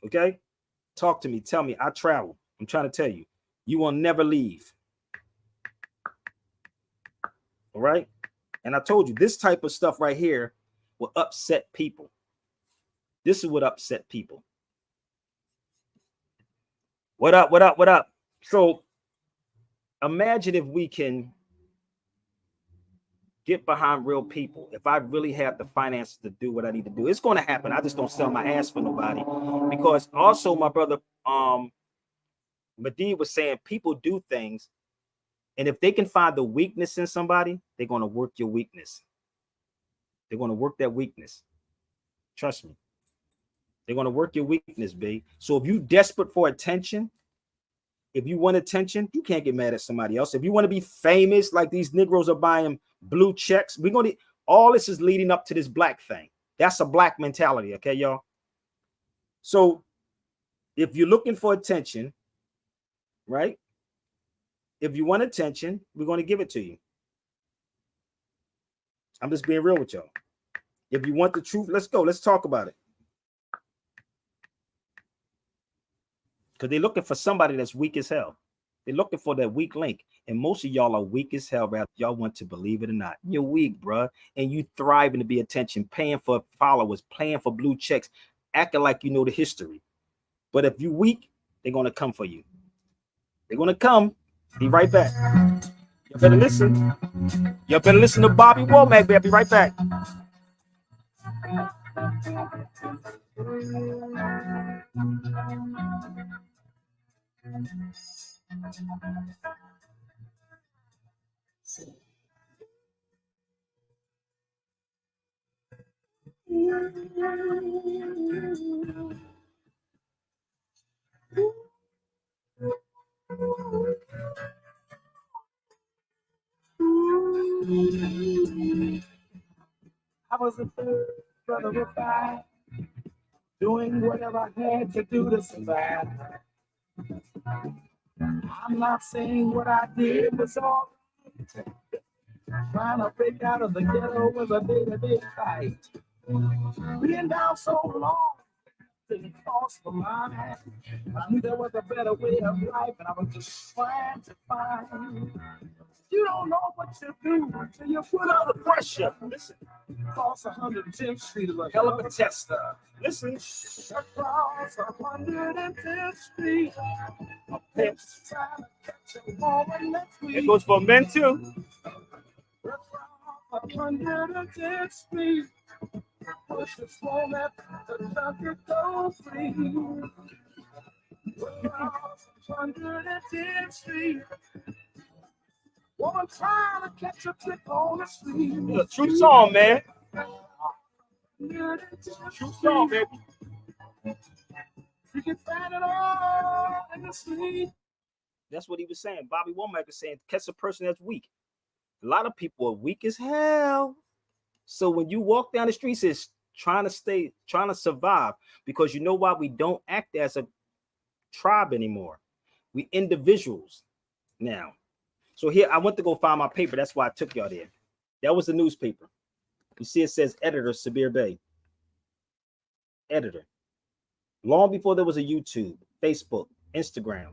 Okay? Talk to me. Tell me. I travel. I'm trying to tell you. You will never leave. All right? And I told you, this type of stuff right here will upset people. This is what upset people. What up? What up? What up? So imagine if we can get behind real people. If I really have the finances to do what I need to do, it's going to happen. I just don't sell my ass for nobody. Because also my brother Mahdi was saying people do things, and if they can find the weakness in somebody, they're going to work your weakness. They're going to work that weakness. Trust me. They're going to work your weakness, B. So if you're desperate for attention, if you want attention, you can't get mad at somebody else. If you want to be famous, like these Negroes are buying blue checks, we're going to, all this is leading up to this black thing. That's a black mentality, okay, y'all? So if you're looking for attention, right? If you want attention, we're going to give it to you. I'm just being real with y'all. If you want the truth, let's go. Let's talk about it. Because they're looking for somebody that's weak as hell. They're looking for that weak link. And most of y'all are weak as hell, rather y'all want to believe it or not. You're weak, bruh. And you thriving to be attention, paying for followers, paying for blue checks, acting like you know the history. But if you're weak, they're going to come for you. They're going to come. Be right back. You better listen. You better listen to Bobby Womack, baby. Be right back. I was a third brother of five, doing whatever I had to do to survive. I'm not saying what I did was all right. Trying to break out of the ghetto was a day-to-day fight. Being down so long didn't cross my mind. I knew there was a better way of life, and I was just trying to find. You don't know what you do until you put under pressure. Listen, across 110th Street is a hell of a tester. Listen, across 110th Street, a pimp's trying to catch a woman next week. It goes for men too. Across 110th Street, push the slow left, the junkie go free. Across 110th Street. Woman trying to catch a trick on the street. It's a true song, man. True song, baby. You can find it all in the street. That's what he was saying. Bobby Womack is saying, catch a person that's weak. A lot of people are weak as hell. So when you walk down the streets, it's trying to survive, because you know why? We don't act as a tribe anymore. We individuals now. So here, I went to go find my paper. That's why I took y'all there. That was the newspaper. You see, it says editor, Sabir Bey. Editor. Long before there was a YouTube, Facebook, Instagram,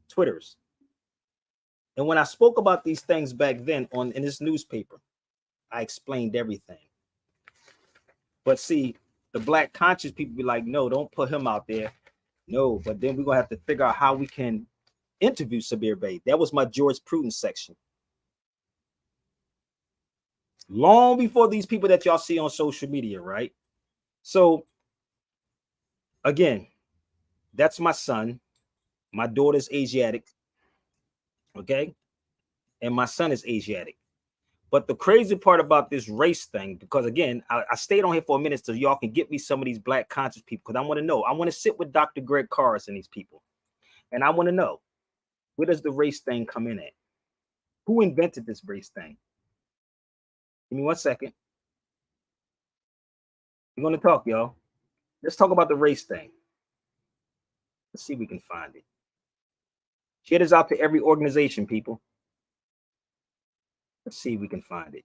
Twitters. And when I spoke about these things back then in this newspaper, I explained everything. But see, the black conscious people be like, no, don't put him out there. No, but then we're gonna have to figure out how we can interview Sabir Bey. That was my George Prudence section. Long before these people that y'all see on social media, right? So again, that's my son. My daughter's Asiatic. Okay. And my son is Asiatic. But the crazy part about this race thing, because again, I stayed on here for a minute so y'all can get me some of these black conscious people, because I want to know. I want to sit with Dr. Greg Carrs and these people. And I want to know, where does the race thing come in at? Who invented this race thing? Give me 1 second. We're going to talk, y'all. Let's talk about the race thing. Let's see if we can find it. Share this out to every organization, people. Let's see if we can find it.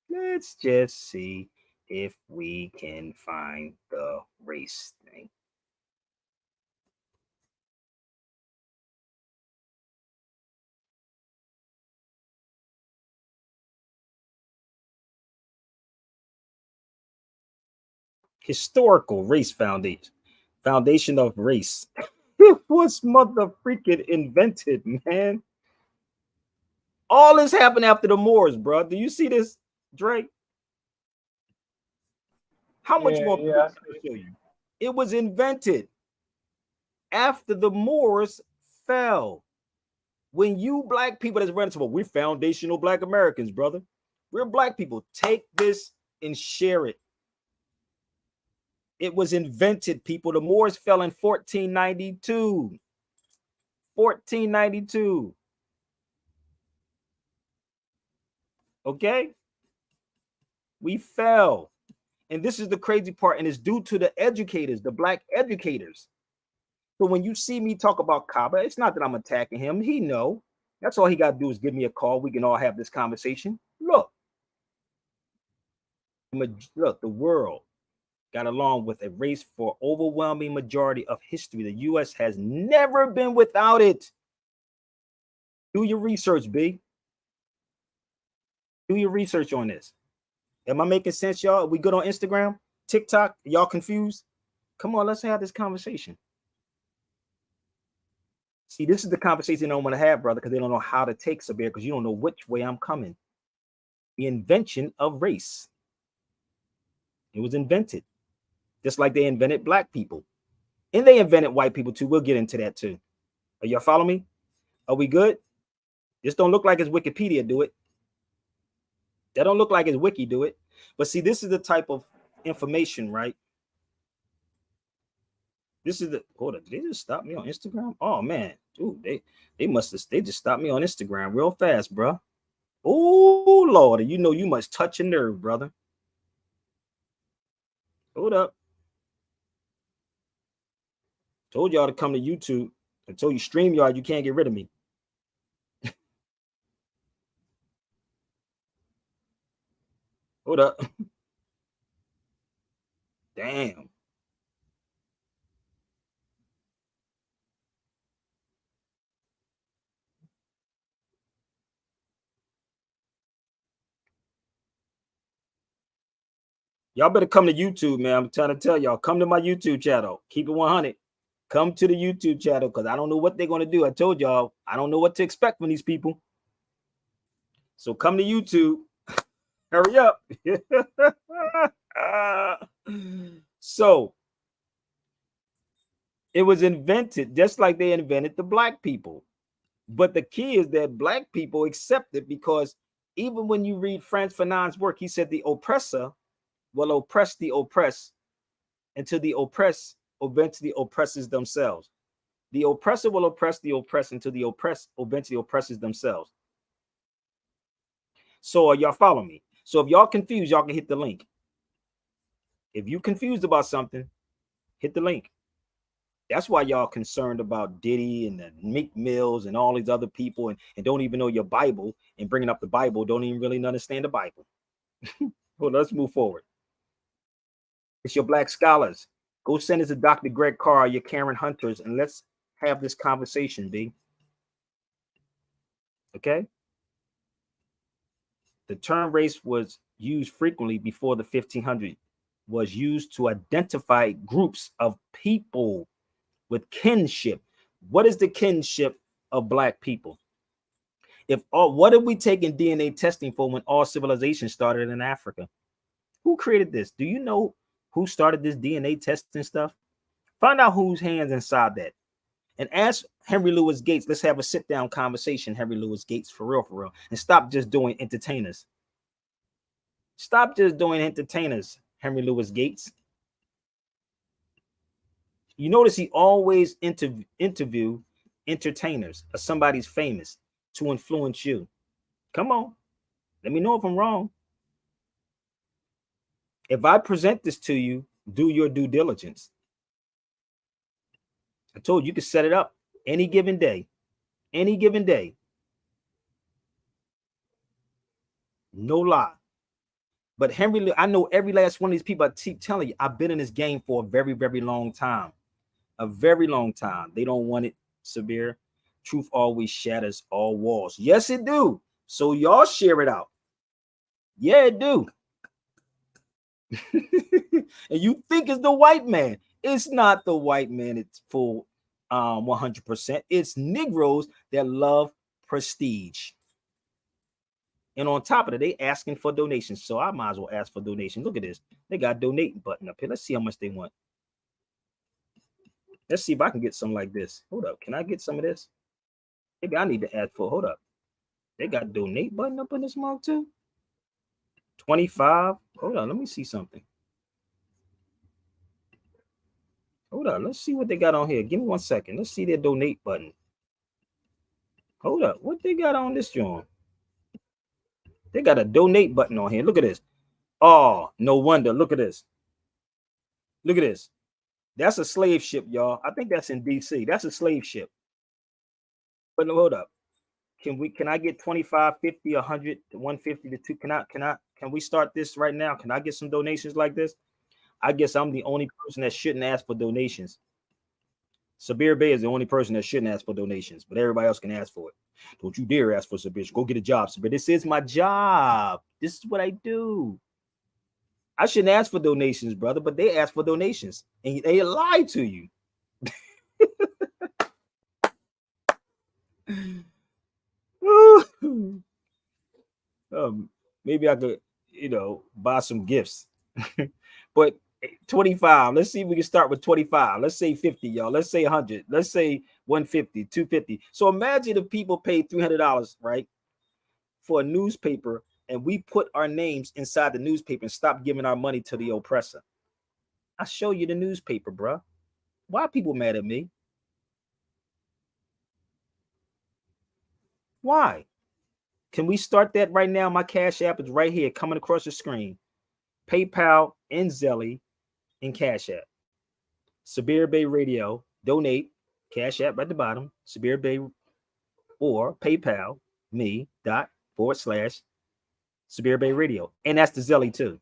Let's just see if we can find the race thing. Historical Race Foundation. Foundation of Race. It was mother freaking invented, man. All this happened after the Moors, bro. Do you see this, Drake? How much more Yeah. to show you? It was invented after the Moors fell. When you black people that's running to, well, we're foundational black Americans, brother. We're black people. Take this and share it. It was invented, people. The Moors fell in 1492. 1492. Okay? We fell. And this is the crazy part, and it's due to the educators, the black educators. So when you see me talk about Kaba, it's not that I'm attacking him. He know. That's all he got to do is give me a call. We can all have this conversation. Look, the world got along with a race for overwhelming majority of history. The U.S. has never been without it. Do your research, B. Do your research on this. Am I making sense, y'all? Are we good on Instagram, TikTok? Y'all confused? Come on, let's have this conversation. See, this is the conversation they don't want to have, brother, because they don't know how to take Sabir, because you don't know which way I'm coming. The invention of race. It was invented. Just like they invented black people. And they invented white people too. We'll get into that too. Are y'all follow me? Are we good? This don't look like it's Wikipedia do it. That don't look like it's Wiki do it. But see, this is the type of information, right? This is the, hold up, did they just stop me on Instagram? Oh man, dude, they just stopped me on Instagram real fast, bro. Oh Lord, you know you must touch a nerve, brother. Hold up. Told y'all to come to YouTube. I told you StreamYard, you can't get rid of me. Hold up. Damn. Y'all better come to YouTube, man. I'm trying to tell y'all, come to my YouTube channel. Keep it 100. Come to the YouTube channel because I don't know what they're going to do. I told y'all, I don't know what to expect from these people. So come to YouTube. Hurry up. So it was invented just like they invented the black people. But the key is that black people accept it because even when you read Frantz Fanon's work, he said the oppressor will oppress the oppressed until the oppressed eventually oppresses themselves. The oppressor will oppress the oppressed until the oppressed eventually oppresses themselves. So y'all follow me? So if y'all confused, y'all can hit the link. If you confused about something, hit the link. That's why y'all concerned about Diddy and the Meek Mills and all these other people and don't even know your Bible and bringing up the Bible, don't even really understand the Bible. Well, let's move forward. It's your black scholars. Go send it to Dr. Greg Carr, your Karen Hunters, and let's have this conversation, B. Okay? The term race was used frequently before the 1500s. was used to identify groups of people with kinship. What is the kinship of black people? What are we taking DNA testing for when all civilization started in Africa? Who created this? Do you know who started this DNA testing stuff? Find out whose hands inside that. And ask Henry Louis Gates. Let's have a sit-down conversation, Henry Louis Gates, for real. And stop just doing entertainers. Stop just doing entertainers, Henry Louis Gates. You notice he always interview entertainers or somebody's famous to influence you. Come on. Let me know if I'm wrong. If I present this to you, do your due diligence. I told you, you can set it up any given day. Any given day. No lie. But Henry, I know every last one of these people. I keep telling you, I've been in this game for a very, very long time. A very long time. They don't want it, Sabir. Truth always shatters all walls. Yes, it do. So y'all share it out. Yeah, it do. And you think it's the white man. It's not the white man. It's full 100%. It's Negroes that love prestige. And on top of it, they asking for donations. So I might as well ask for donations. Look at this. They got a donate button up here. Let's see how much they want. Let's see if I can get something like this. Hold up. Can I get some of this? Maybe I need to add for. Hold up. They got a donate button up in this mug too. 25. Hold on. Let me see something. Hold on. Let's see what they got on here. Give me 1 second. Let's see their donate button. Hold up. What they got on this joint? They got a donate button on here. Look at this. Oh, no wonder. Look at this. Look at this. That's a slave ship, y'all. I think that's in DC. That's a slave ship. But no, hold up. Can I get 25, 50, 100, 150 to 2? Can we start this right now? Can I get some donations like this? I guess I'm the only person that shouldn't ask for donations. Sabir Bey is the only person that shouldn't ask for donations, but everybody else can ask for it. Don't you dare ask for Sabir. Go get a job, Sabir. This is my job. This is what I do. I shouldn't ask for donations, brother, but they ask for donations and they lie to you. Maybe I could, buy some gifts. But 25. Let's see if we can start with 25. Let's say 50, y'all. Let's say 100. Let's say 150, 250. So imagine if people paid $300, right, for a newspaper, and we put our names inside the newspaper and stop giving our money to the oppressor. I show you the newspaper, bro. Why are people mad at me? Why? Can we start that right now? My Cash App is right here coming across the screen. PayPal and Zelly and Cash App. Sabir Bey Radio. Donate. Cash App at the bottom. Sabir Bey or PayPal me./Sabir Bey Radio. And that's the Zelly too.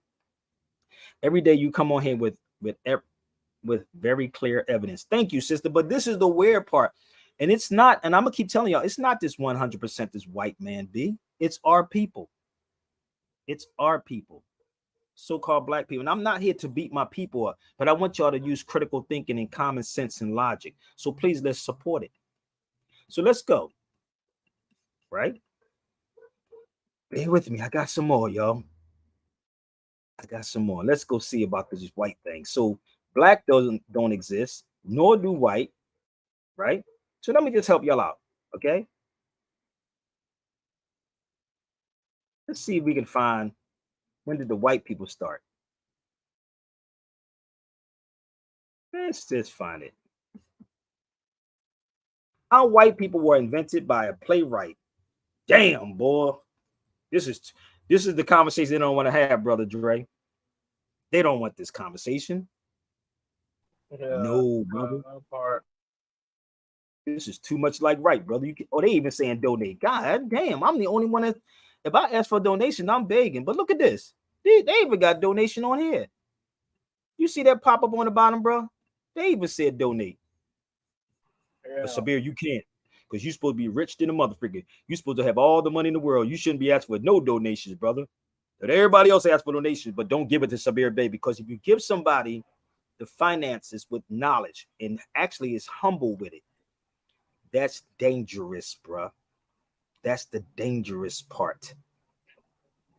Every day you come on here with very clear evidence. Thank you, sister. But this is the weird part. And it's not, and I'm going to keep telling y'all, it's not this 100% this white man B. It's our people. It's our people. So-called black people. And I'm not here to beat my people up, but I want y'all to use critical thinking and common sense and logic. So please, let's support it. So let's go. Right? Bear with me. I got some more, y'all. I got some more. Let's go see about this white thing. So black don't exist, nor do white, right? So let me just help y'all out, okay? Let's see if we can find, when did the white people start? Let's just find it. How white people were invented by a playwright. Damn, boy. This is the conversation they don't want to have, Brother Dre. They don't want this conversation. Yeah, no, brother. Part. This is too much like right, brother. They even saying donate. God damn, I'm the only one that, if I ask for a donation, I'm begging. But look at this. They even got donation on here. You see that pop up on the bottom, bro? They even said donate. Yeah. But Sabir, you can't, because you're supposed to be rich than a motherfucker. You're supposed to have all the money in the world. You shouldn't be asked for no donations, brother. That everybody else asks for donations, but don't give it to Sabir Bey, because if you give somebody the finances with knowledge and actually is humble with it, that's dangerous, bruh. That's the dangerous part.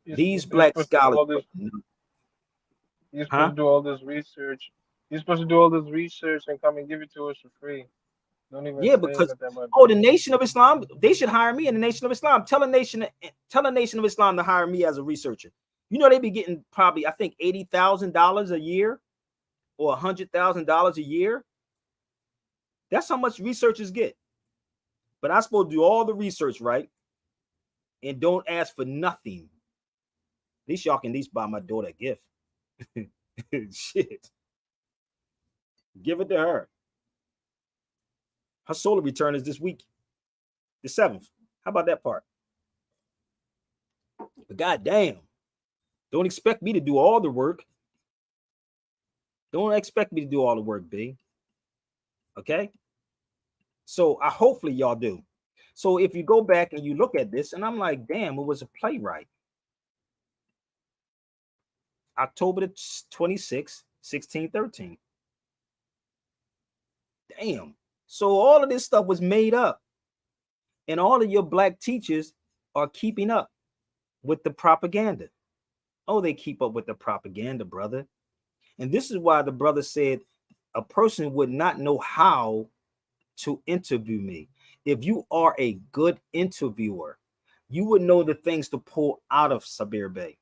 These black scholars, You're supposed to do all this research. You're supposed to do all this research and come and give it to us for free. Don't even yeah, say because that much. the Nation of Islam, they should hire me in the Nation of Islam. Tell a Nation of Islam to hire me as a researcher. You know, they be getting probably, I think, $80,000 a year or $100,000 a year. That's how much researchers get. But I'm supposed to do all the research, right? And don't ask for nothing. At least y'all can at least buy my daughter a gift. Shit. Give it to her. Her solar return is this week, the 7th. How about that part? But goddamn, don't expect me to do all the work. Don't expect me to do all the work, B. Okay? So hopefully y'all do. So if you go back and you look at this, and I'm like, damn, it was a playwright. October the 26th, 1613. Damn. So all of this stuff was made up. And all of your black teachers are keeping up with the propaganda. Oh, they keep up with the propaganda, brother. And this is why the brother said a person would not know how to interview me. If you are a good interviewer, you would know the things to pull out of Sabir Bey.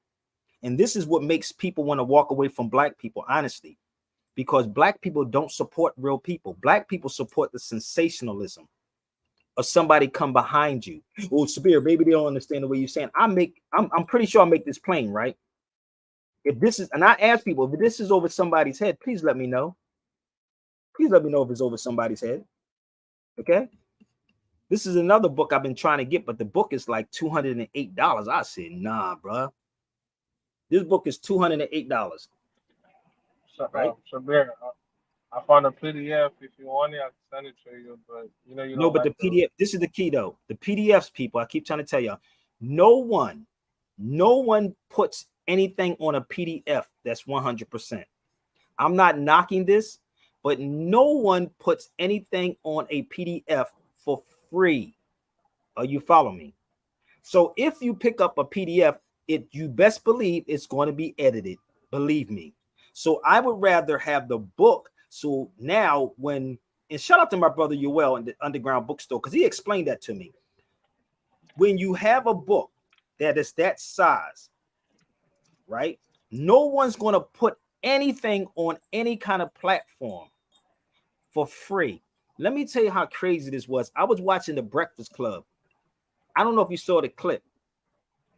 And this is what makes people want to walk away from black people, honestly, because black people don't support real people. Black people support the sensationalism of somebody come behind you. Oh, Sabir, maybe they don't understand the way you're saying. I'm pretty sure I'll make this plain, right? If this is, and I ask people, if this is over somebody's head, please let me know. Please let me know if it's over somebody's head. Okay? This is another book I've been trying to get, but the book is like $208. I said, nah, bro. This book is $208. So, right? Sabir, I found a PDF. If you want it, I can send it to you. But you know, you No, don't but like the PDF, this is the key though. The PDFs, people, I keep trying to tell y'all, no one puts anything on a PDF that's 100%. I'm not knocking this, but no one puts anything on a PDF for free. Are you follow me? So if you pick up a PDF, you best believe it's going to be edited. Believe me. So I would rather have the book. So now and shout out to my brother Yoel in the Underground Bookstore, because he explained that to me. When you have a book that is that size, right? No one's going to put anything on any kind of platform for free. Let me tell you how crazy this was. I was watching The Breakfast Club. I don't know if you saw the clip.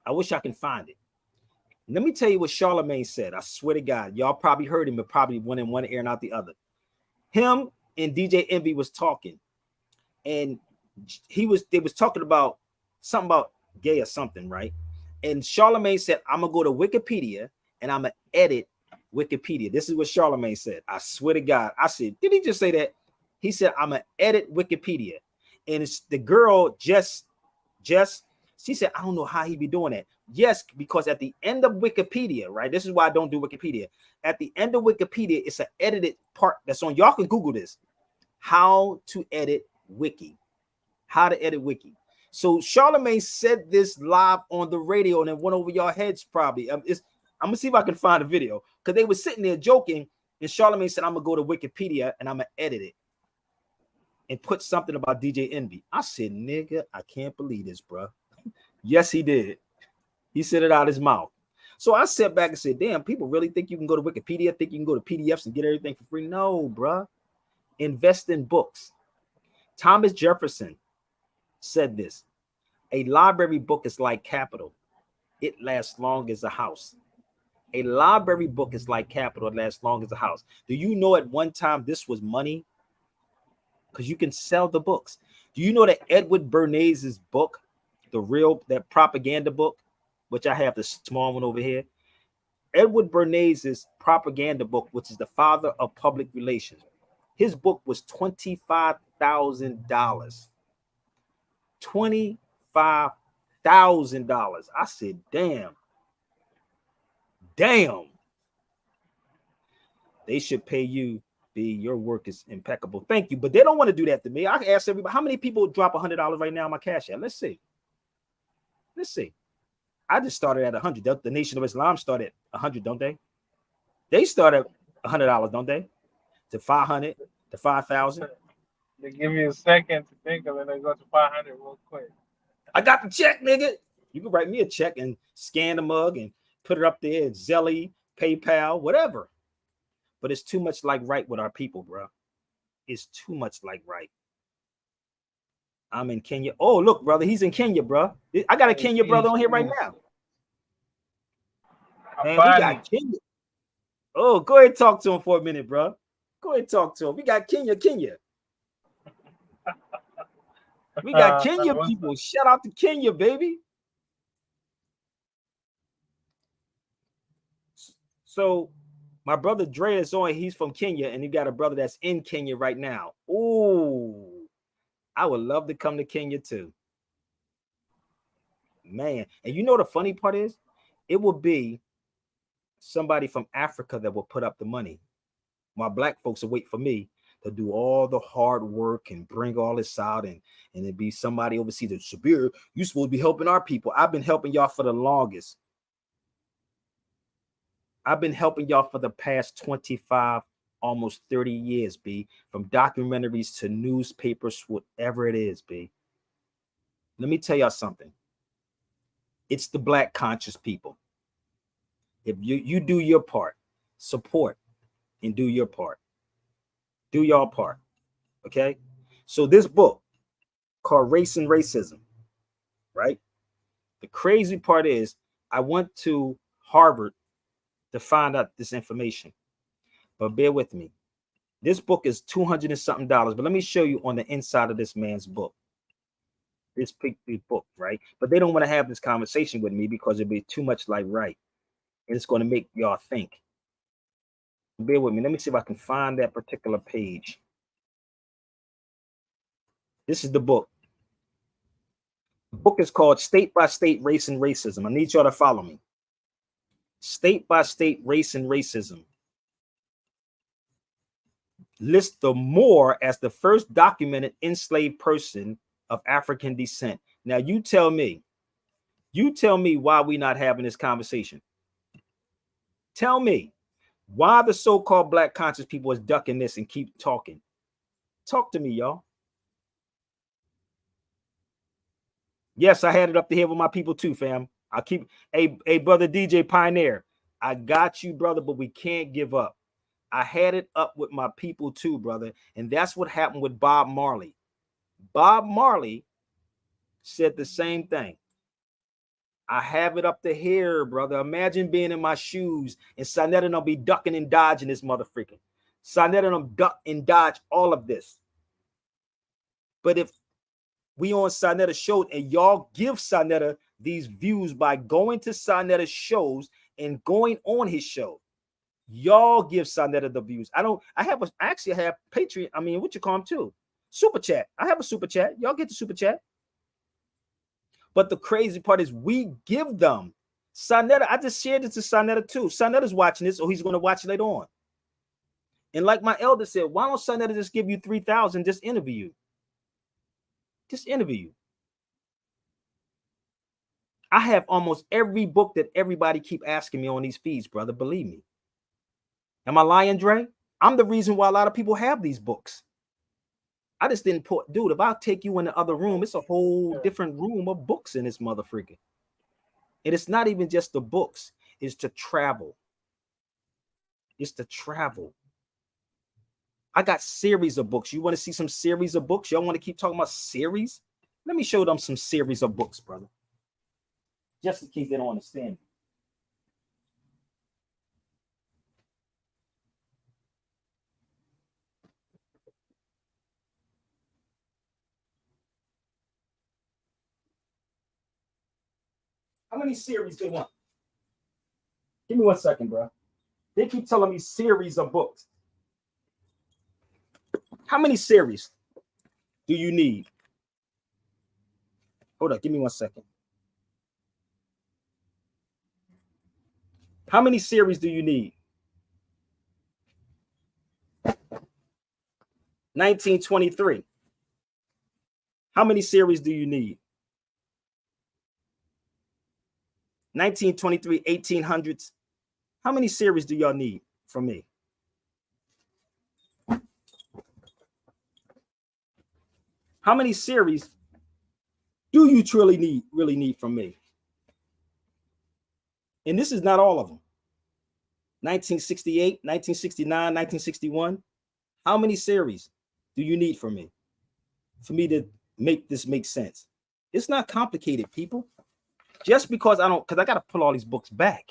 I wish I can find it. Let me tell you what Charlemagne said. I swear to God, y'all probably heard him, but probably one in one ear and out the other. Him and DJ Envy was talking, and they was talking about something about gay or something, right? And Charlemagne said, I'm gonna go to Wikipedia and I'm gonna edit Wikipedia. This is what Charlemagne said. I swear to God. I said, did he just say that? He said, I'm gonna edit Wikipedia. And it's the girl, Jess, she said, I don't know how he be doing that. Yes, because at the end of Wikipedia, right? This is why I don't do Wikipedia. At the end of Wikipedia, it's an edited part that's on. Y'all can Google this. How to edit Wiki. How to edit Wiki. So Charlemagne said this live on the radio and it went over your heads probably. I'm gonna see if I can find a video, because they were sitting there joking, and Charlemagne said, I'm gonna go to Wikipedia and I'm gonna edit it and put something about DJ Envy. I said, nigga, I can't believe this, bro. Yes, he did. He said it out his mouth. So I sat back and said, damn, people really think you can go to Wikipedia, think you can go to PDFs and get everything for free? No, bro. Invest in books. Thomas Jefferson said this: a library book is like capital. It lasts long as a house. A library book is like capital. It lasts long as a house. Do you know at one time this was money? Because you can sell the books. Do you know that Edward Bernays' book, that propaganda book, which I have the small one over here, Edward Bernays' propaganda book, which is the father of public relations, his book was $25,000. $25,000. I said, damn. Damn. They should pay you. B, your work is impeccable. Thank you. But they don't want to do that to me. I ask everybody, how many people drop $100 right now on my Cash App? Let's see. Let's see. I just started at 100. The Nation of Islam started at 100, don't they? They started $100, don't they? To 500, to 5,000. They give you a second to think of it. They go to 500 real quick. I got the check, nigga. You can write me a check and scan the mug and put it up there. Zelly, PayPal, whatever. But it's too much like right with our people, bro. It's too much like right. I'm in Kenya. Oh, look, brother. He's in Kenya, bro. I got a Kenya brother on here right now. Man, we got Kenya. Oh, go ahead and talk to him for a minute, bro. Go ahead and talk to him. We got Kenya. We got Kenya people. Shout out to Kenya, baby. So my brother Dre is on. He's from Kenya, and he got a brother that's in Kenya right now. Ooh, I would love to come to Kenya too. Man, and you know the funny part is, it will be somebody from Africa that will put up the money. My black folks will wait for me to do all the hard work and bring all this out, and it'd be somebody overseas that Sabir, you supposed to be helping our people. I've been helping y'all for the longest. I've been helping y'all for the past 25, almost 30 years, B. From documentaries to newspapers, whatever it is, B. Let me tell y'all something. It's the black conscious people. If you do your part, support and do your part. Do y'all part. Okay? So this book called Race and Racism, right? The crazy part is I went to Harvard to find out this information. But bear with me. This book is $200 and something, but let me show you on the inside of this man's book. This book, right? But they don't want to have this conversation with me because it'd be too much like right. And it's going to make y'all think. Bear with me. Let me see if I can find that particular page. This is the book. The book is called State by State Race and Racism. I need y'all to follow me. State by State Race and Racism. List the Moor as the first documented enslaved person of African descent. Now you tell me why we not having this conversation. Tell me why the so-called black conscious people is ducking this and keep talking. Talk to me, y'all. Yes, I had it up to here with my people too, fam. I'll keep a brother DJ Pioneer. I got you, brother, but we can't give up. I had it up with my people too, brother. And that's what happened with Bob Marley. Bob Marley said the same thing. I have it up to here, brother. Imagine being in my shoes and Sonetta and I'll be ducking and dodging this motherfucker. Sonetta and I'm duck and dodge all of this. But if we on Sonetta's show and y'all give Sonetta these views by going to Sonetta's shows and going on his show, y'all give Sonetta the views. I actually have Patreon. I mean, what you call them too? Super chat. I have a super chat. Y'all get the super chat. But the crazy part is we give them. Sonetta, I just shared it to Sonetta too. Sonetta's watching this, or he's going to watch it later on. And like my elder said, why don't Sonetta just give you 3,000, just interview you? Just interview you. I have almost every book that everybody keep asking me on these feeds, brother. Believe me. Am I lying, Dre? I'm the reason why a lot of people have these books. I just didn't put, dude, if I take you in the other room, it's a whole different room of books in this motherfucker. And it's not even just the books, it's to travel. It's to travel. I got series of books. You want to see some series of books? Y'all want to keep talking about series? Let me show them some series of books, brother. Just in case they don't understand. How many series they want? Give me 1 second, bro. They keep telling me series of books. How many series do you need? Hold up, give me 1 second. How many series do you need? 1923. How many series do you need? 1923, 1800s. How many series do y'all need from me? How many series do you truly really need from me? And this is not all of them. 1968, 1969, 1961. How many series do you need from me for me to make this make sense? It's not complicated, people. Just because because I got to pull all these books back.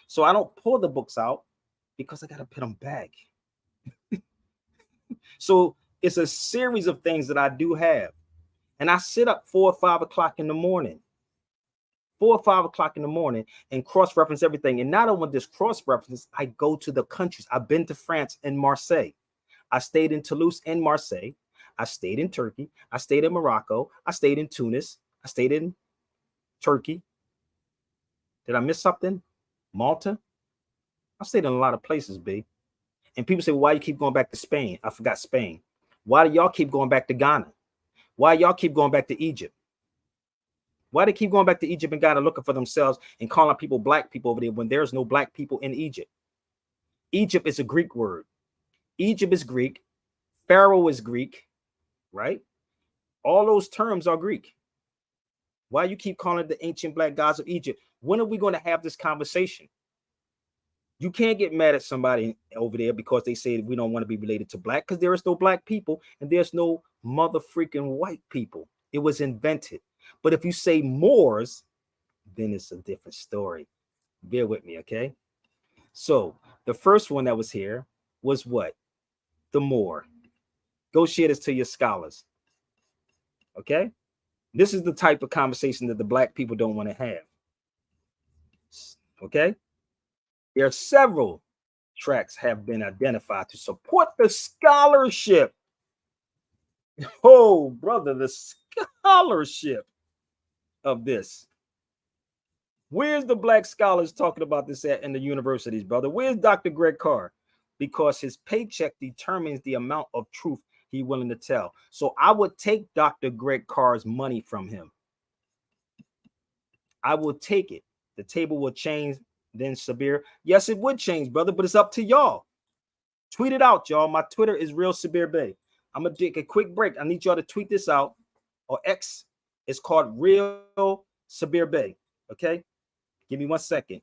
So I don't pull the books out because I got to put them back. So it's a series of things that I do have. And I sit up 4 or 5 o'clock in the morning. 4 or 5 o'clock in the morning and cross-reference everything. And not only this cross-reference, I go to the countries. I've been to France and Marseille. I stayed in Toulouse and Marseille. I stayed in Turkey. I stayed in Morocco. I stayed in Tunis. I stayed in Turkey. Did I miss something? Malta? I stayed in a lot of places, B. And people say, well, why you keep going back to Spain? I forgot Spain. Why do y'all keep going back to Ghana? Why y'all keep going back to Egypt? Why they keep going back to Egypt and Ghana looking for themselves and calling people black people over there when there's no black people in Egypt? Egypt is a Greek word. Egypt is Greek. Pharaoh is Greek, right? All those terms are Greek. Why you keep calling it the ancient black gods of Egypt? When are we going to have this conversation? You can't get mad at somebody over there because they say we don't want to be related to black, because there is no black people and there's no mother freaking white people. It was invented. But if you say Moors, then it's a different story. Bear with me, okay? So the first one that was here was what? The Moor. Go share this to your scholars, okay? This is the type of conversation that the black people don't want to have, okay? There are several tracks have been identified to support the scholarship. Oh, brother, the scholarship of this. Where's the black scholars talking about this at in the universities, brother? Where's Dr. Greg Carr? Because his paycheck determines the amount of truth he's willing to tell. So I would take Dr. Greg Carr's money from him. I will take it. The table will change then, Sabir. Yes, it would change, brother, but it's up to y'all. Tweet it out, y'all. My Twitter is Real Sabir Bey. I'm going to take a quick break. I need y'all to tweet this out. Or X. It's called Real Sabir Bey. Okay? Give me 1 second.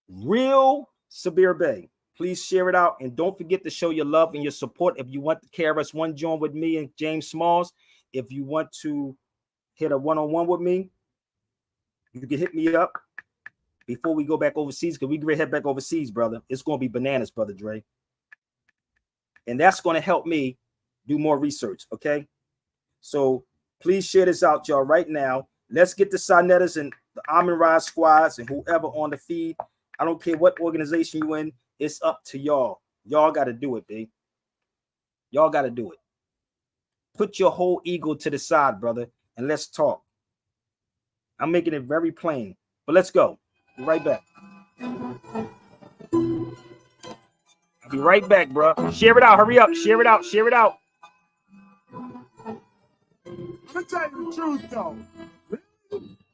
Real Sabir Bey. Please share it out. And don't forget to show your love and your support. If you want the KRS-One join with me and James Smalls, if you want to hit a one-on-one with me, you can hit me up before we go back overseas, because we can head back overseas, brother. It's going to be bananas, brother Dre. And that's going to help me do more research, okay? So please share this out, y'all, right now. Let's get the Sonettas and the Amin-Ra squads and whoever on the feed. I don't care what organization you're in. It's up to y'all. Y'all got to do it, babe. Y'all got to do it. Put your whole ego to the side, brother, and let's talk. I'm making it very plain, but let's go. Be right back. I'll be right back, bro. Share it out. Hurry up. Share it out. Share it out. I'm gonna tell you the truth, though.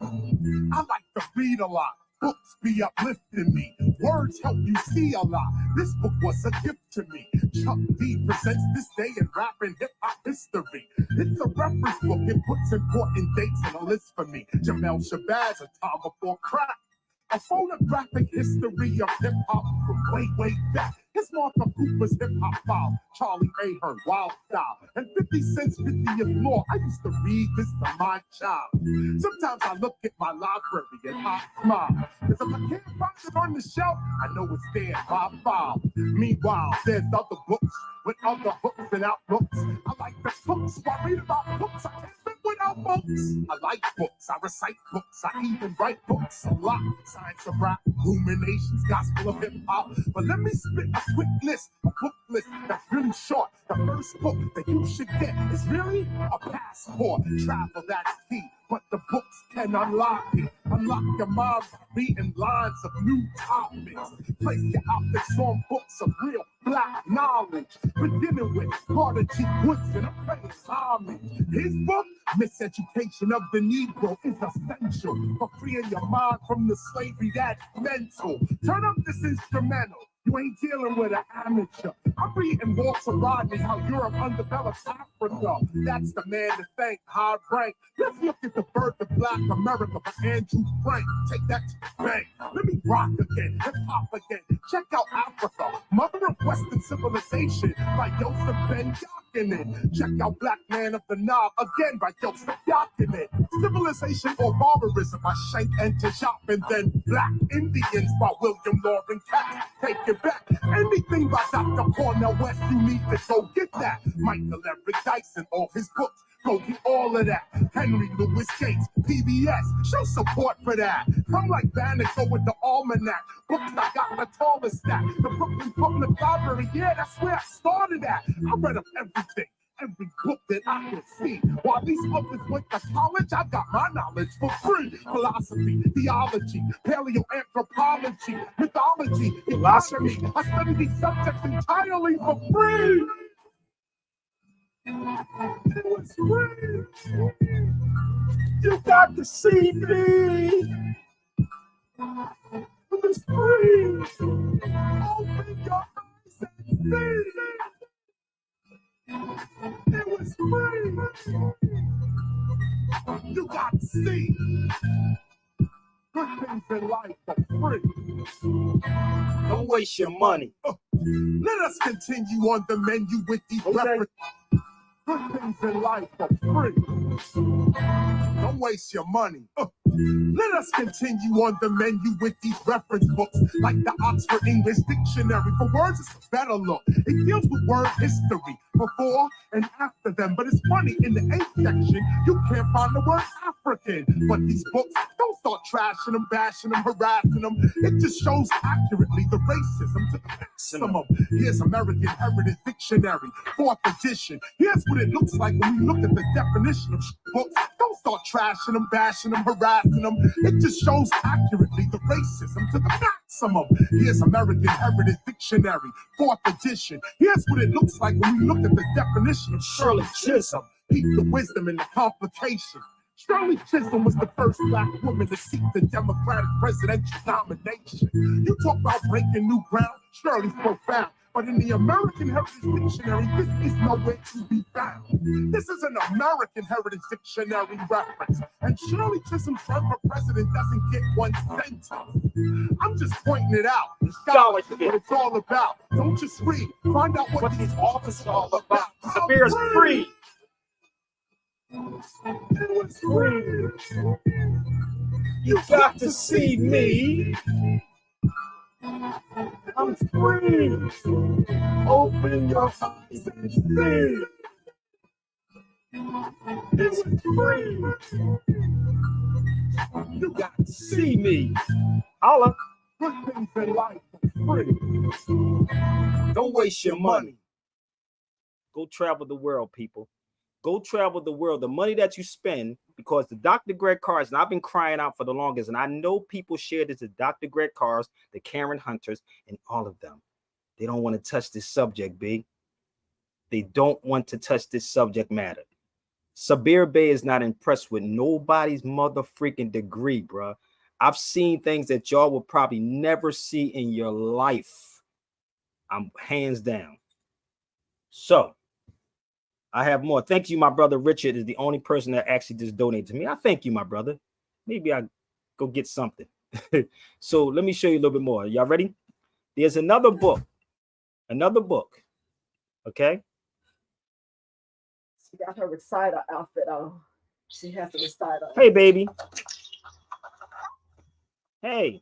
I like to read a lot. Books be uplifting me. Words help you see a lot. This book was a gift to me. Chuck D presents this day in rap and hip-hop history. It's a reference book. It puts important dates in a list for me. Jamel Shabazz, A Time Before Crack. A phonographic history of hip-hop from way back. It's Martha Cooper's hip-hop file, Charlie Ahern, Wild Style, and 50 Cent's 50th Law. I used to read this to my child. Sometimes I look at my library and I smile, because if I can't find it on the shelf, I know it's there in my file. Meanwhile, there's other books with other hooks and outlooks. I like the books, so I read about books. I can't live without books. I like books, I recite books, I even write books a lot. Science of rap, ruminations, gospel of hip-hop. But let me spit a quick list, a book list that's really short. The first book that you should get is really a passport. Travel, that's key, but the books can unlock it. Unlock your mind by reading lines of new topics. Place your optics on books of real black knowledge. Beginning with Carter G. Woodson, I'm paying homage. His book, Miseducation of the Negro, is essential for freeing your mind from the slavery that's mental. Turn up this instrumental. You ain't dealing with an amateur. I'm reading Walter Rodney, how Europe undeveloped Africa. That's the man to thank, high rank. Let's look at the birth of Black America by Andrew Frank. Take that to the bank. Let me rock again, hip hop again. Check out Africa, mother of Western civilization by Joseph Ben Yakinen. Check out Black Man of the Nile again by Joseph Yakinen. Civilization or barbarism by Shank and Tashop, and then Black Indians by William Loring Catt. Take it back. Anything by Dr. Cornel West, you need to go get that. Michael Eric Dyson, all his books, go get all of that. Henry Louis Gates, PBS, show support for that. Come like Bannock, go with the Almanac. Books I got the tallest stack. The Brooklyn Public Library, yeah, that's where I started at. I read up everything. Every book that I could see. While these others went to college, I got my knowledge for free. Philosophy, theology, paleoanthropology, mythology, philosophy. I study these subjects entirely for free. It was free. You got to see me. It was free. Open your eyes and see. It was free. You got to see. Good things in life are free. Don't waste your money. Let us continue on the menu with these references. Good things in life are free. Don't waste your money. Let us continue on the menu with these reference books, like the Oxford English Dictionary. For words, it's a better look. It deals with word history before and after them. But it's funny, in the 8th section, you can't find the word African. But these books, don't start trashing them, bashing them, harassing them. It just shows accurately the racism to the maximum. Here's American Heritage Dictionary, 4th edition. Here's what it looks like when we look at the definition of books. Don't start trashing them, bashing them, harassing them. It just shows accurately the racism to the maximum. Here's American Heritage Dictionary, 4th edition. Here's what it looks like when we look at the definition of Shirley Chisholm. Peep the wisdom and the complication. Shirley Chisholm was the first Black woman to seek the Democratic presidential nomination. You talk about breaking new ground, Shirley's profound. But in the American Heritage Dictionary, this is nowhere to be found. This is an American Heritage Dictionary reference. And Shirley Chisholm's run for president doesn't get one sentence. I'm just pointing it out. Scholarship, what it's all about. Don't just read. Find out what these authors are all about. Sabir is free. It was free. You got to see me. I'm free. Open your eyes and see. It was free. You got to See me. Holla. good things in life are free. Don't waste your money. Go travel the world, people. Go travel the world. The money that you spend, because the Dr. Greg Carrs, and I've been crying out for the longest, and I know people share this, the Dr. Greg Carrs, the Karen Hunters, and all of them. They don't want to touch this subject, B. They don't want to touch this subject matter. Sabir Bey is not impressed with nobody's mother freaking degree, bro. I've seen things that y'all will probably never see in your life. I'm hands down. So I have more. Thank you, my brother Richard is the only person that actually just donated to me. I thank you, my brother. Maybe I go get something. So let me show you a little bit more. Y'all ready? There's another book. Another book. Okay. She got her reciter outfit on. She has a reciter. Hey, baby. Hey.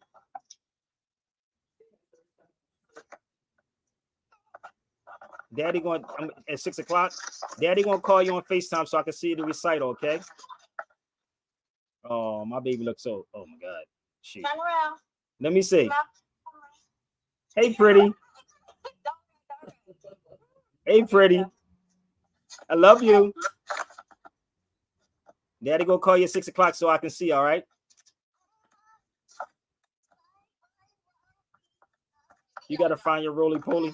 Daddy going at 6 o'clock. Daddy gonna call you on FaceTime so I can see the recital, okay? Oh, my baby looks so. Oh my God. Shoot. Let me see. Hey, pretty. Hey, pretty. I love you. Daddy gonna call you at 6 o'clock so I can see. All right. You gotta find your roly poly.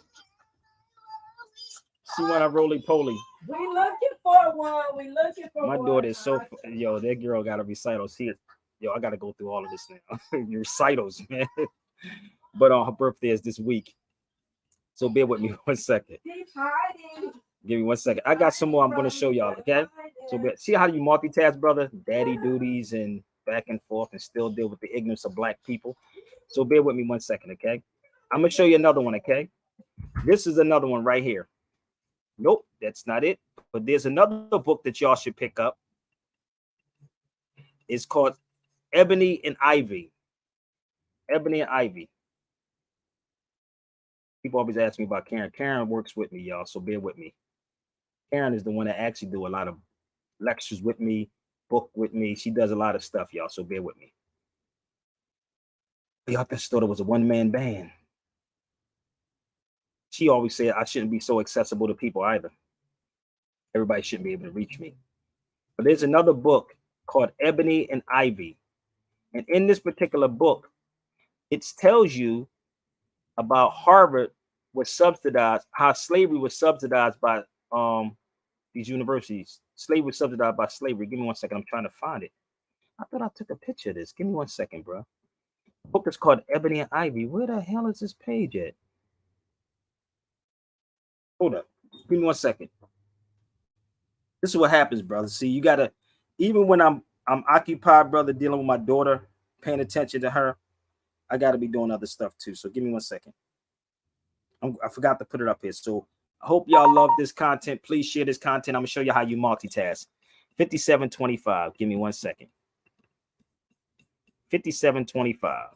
See when I roly poly. We looking for one. We looking for My one. daughter is so yo. That girl got a recital. See it. Yo, I gotta go through all of this now. Your recitals, man. But her birthday is this week. So bear with me 1 second. Keep hiding. Give me 1 second. I got some more I'm gonna show y'all, okay? So see how you multitask, brother? Daddy duties and back and forth and still deal with the ignorance of black people. So bear with me 1 second, okay? I'm gonna show you another one, okay? This is another one right here. Nope, that's not it. But there's another book that y'all should pick up. It's called Ebony and Ivy. Ebony and Ivy. People always ask me about Karen. Karen works with me, y'all, so bear with me. Karen is the one that actually do a lot of lectures with me, book with me. She does a lot of stuff, y'all, so bear with me. Y'all just thought it was a one-man band. She always said I shouldn't be so accessible to people either. Everybody shouldn't be able to reach me. But there's another book called Ebony and Ivy. And in this particular book, it tells you about Harvard was subsidized, how slavery was subsidized by these universities. Slavery was subsidized by slavery. Give me 1 second. I'm trying to find it. I thought I took a picture of this. Give me 1 second, bro. The book is called Ebony and Ivy. Where the hell is this page at? Hold up. Give me 1 second. This is what happens, brother. See, you gotta, even when I'm occupied, brother, dealing with my daughter, paying attention to her, I gotta be doing other stuff too. So give me 1 second. I forgot to put it up here. So I hope y'all love this content. Please share this content. I'm gonna show you how you multitask. 5725. Give me 1 second. 5725.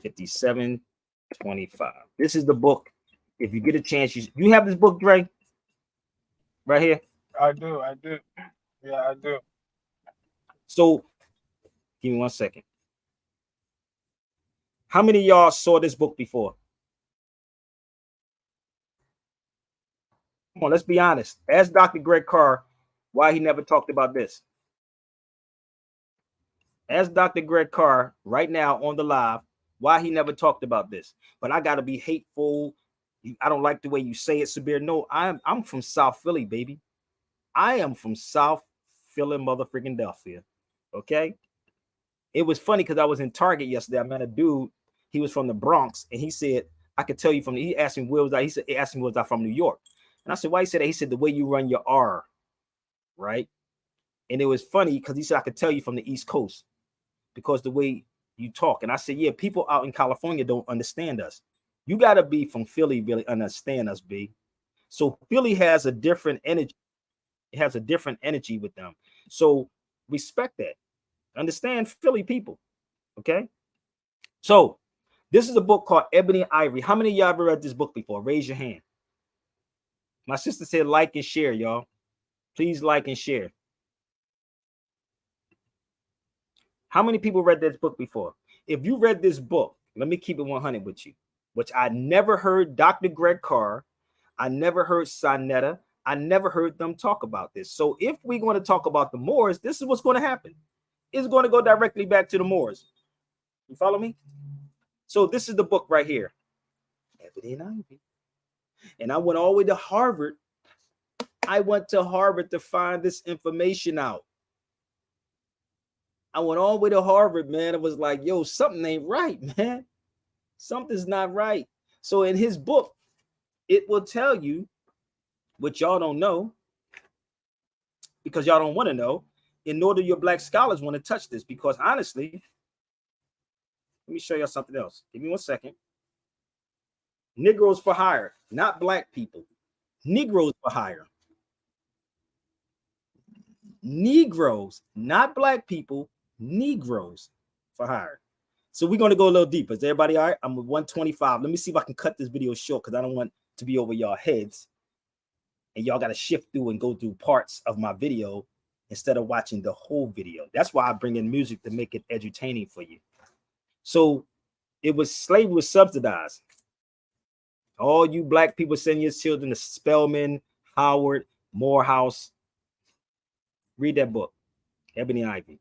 5725. This is the book. If you get a chance, you have this book, Dre? Right here? I do. Yeah, I do. So give me 1 second. How many of y'all saw this book before? Come on, let's be honest. Ask Dr. Greg Carr why he never talked about this. Ask Dr. Greg Carr right now on the live why he never talked about this. But I gotta be hateful. I don't like the way you say it, Sabir. No, I'm from South Philly, baby. I am from South Philly, motherfucking Delphia. Okay. It was funny because I was in Target yesterday. I met a dude. He was from the Bronx, and he said, "I could tell you from." He asked me where was I. He asked me was I from New York, and I said, "Why?" He said, "He said the way you run your R, right?" And it was funny because he said, "I could tell you from the East Coast because the way you talk." And I said, "Yeah, people out in California don't understand us. You got to be from Philly really understand us, B." So Philly has a different energy. It has a different energy with them. So respect that. Understand Philly people. Okay. So this is a book called Ebony and Ivory. How many of y'all ever read this book before? Raise your hand. My sister said like and share, y'all. Please like and share. How many people read this book before? If you read this book, let me keep it 100 with you, which I never heard Dr. Greg Carr. I never heard Sonetta. I never heard them talk about this. So if we're going to talk about the Moors, this is what's going to happen. It's going to go directly back to the Moors. You follow me? So this is the book right here. Ebony and Ivy. And I went all the way to Harvard. I went to Harvard to find this information out. I went all the way to Harvard, man. It was like, yo, something ain't right, man. Something's not right. So in his book, it will tell you what y'all don't know because y'all don't want to know, in order your black scholars want to touch this. Because honestly, let me show y'all something else. Give me 1 second. Negroes for hire, not black people. Negroes for hire. Negroes, not black people. Negroes for hire. So we're going to go a little deeper. Is everybody all right? I'm at 125. Let me see if I can cut this video short because I don't want to be over y'all heads. And y'all got to shift through and go through parts of my video instead of watching the whole video. That's why I bring in music to make it entertaining for you. So it was slavery was subsidized. All you black people send your children to Spelman, Howard, Morehouse. Read that book, Ebony and Ivy.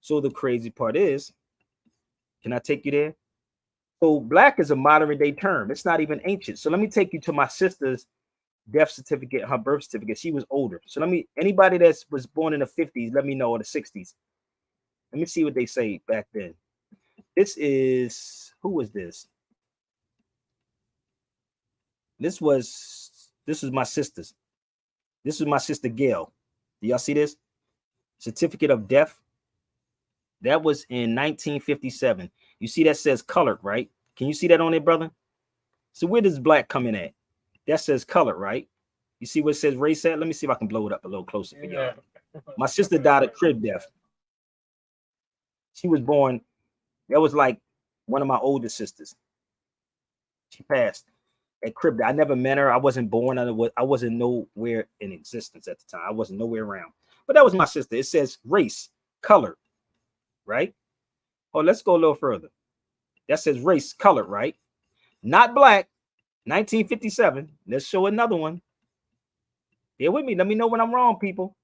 So the crazy part is, Can I take you there? So black is a modern day term. It's not even ancient. So let me take you to my sister's death certificate, her birth certificate. She was older. So anybody that was born in the 50s, let me know, or the 60s. Let me see what they say back then. Who was this? This was my sister's. This is my sister Gail. Do y'all see this? Certificate of death. That was in 1957. You see that says colored, right? Can you see that on it, brother? So where does black come in at? That says colored, right? You see what it says race at? Let me see if I can blow it up a little closer for y'all. My sister died of crib death. She was born, that was like one of my older sisters. She passed at crib death. I never met her. I wasn't born. I wasn't nowhere in existence at the time. I wasn't nowhere around. But that was my sister. It says race, colored, right? Oh, let's go a little further. That says race, colored, right? Not black. 1957. Let's show another one. Bear with me. Let me know when I'm wrong, people.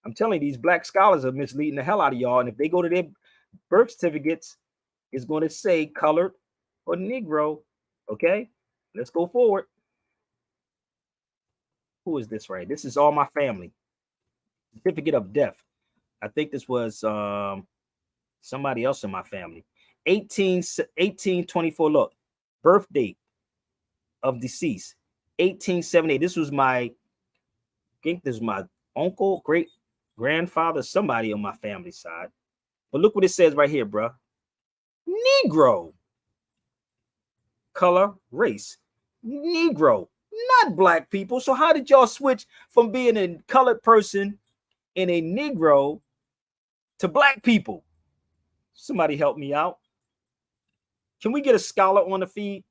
I'm telling you, these black scholars are misleading the hell out of y'all. And if they go to their birth certificates, it's going to say colored or Negro. Okay, let's go forward. Who is this right? This is all my family. Certificate of death. I think this was somebody else in my family. 1824. Look, birth date of deceased. 1878. This was I think this is my uncle, great grandfather, somebody on my family side. But look what it says right here, bro. Negro. Color, race. Negro. Not black people. So how did y'all switch from being a colored person and a Negro to black people? Somebody help me out. Can we get a scholar on the feed?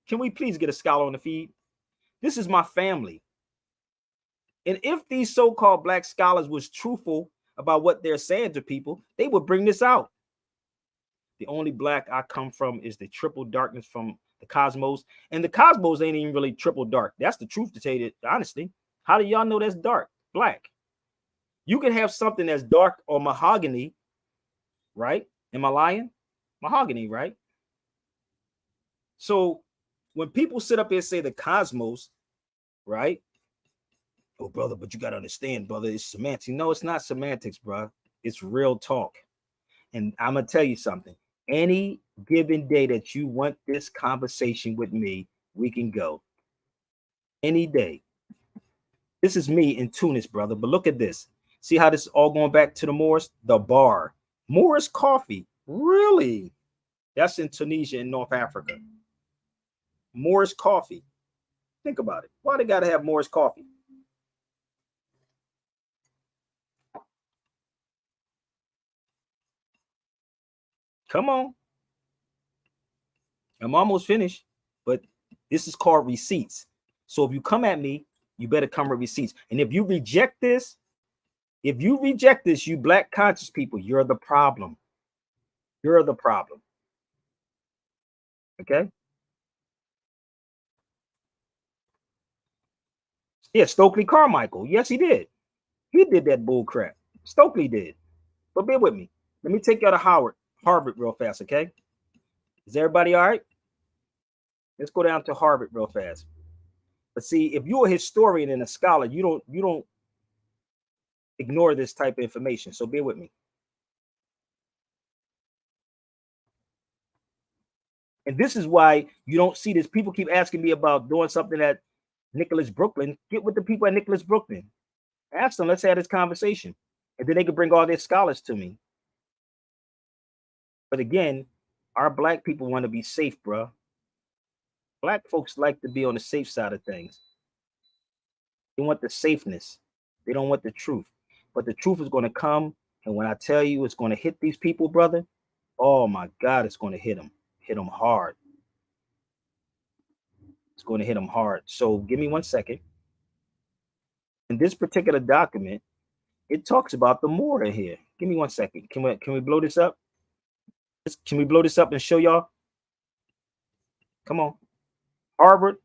Can we please get a scholar on the feed? This is my family. And if these so-called black scholars was truthful about what they're saying to people, they would bring this out. The only black I come from is the triple darkness from the cosmos. And the cosmos ain't even really triple dark. That's the truth, to tell you honestly. How do y'all know that's dark? Black. You can have something that's dark or mahogany, right? Am I lying? Mahogany, right? So when people sit up here and say the cosmos, right? Oh, brother, but you got to understand, brother, it's semantics. No, it's not semantics, bro. It's real talk. And I'm going to tell you something. Any given day that you want this conversation with me, we can go. Any day. This is me in Tunis, brother. But look at this. See how this is all going back to the Moors? The bar. Moors coffee. Really? That's in Tunisia in North Africa. Moors coffee. Think about it. Why they got to have Moors coffee? Come on. I'm almost finished, but this is called receipts. So if you come at me, you better come with receipts. And if you reject this, you black conscious people, you're the problem. You're the problem. Okay? Yeah, Stokely Carmichael. Yes, he did. He did that bull crap. Stokely did. But bear with me. Let me take y'all to Harvard real fast, okay? Is everybody all right? Let's go down to Harvard real fast. But see, if you're a historian and a scholar, you don't ignore this type of information. So bear with me. And this is why you don't see this. People keep asking me about doing something at Nicholas Brooklyn. Get with the people at Nicholas Brooklyn. Ask them, let's have this conversation. And then they can bring all their scholars to me. But again, our black people want to be safe, bro. Black folks like to be on the safe side of things. They want the safeness. They don't want the truth. But the truth is going to come. And when I tell you it's going to hit these people, brother, oh my God, it's going to hit them. Hit them hard. It's going to hit them hard. So give me 1 second. In this particular document, it talks about the Moor in here. Give me 1 second. Can we blow this up? Can we blow this up and show y'all? Come on. Harvard.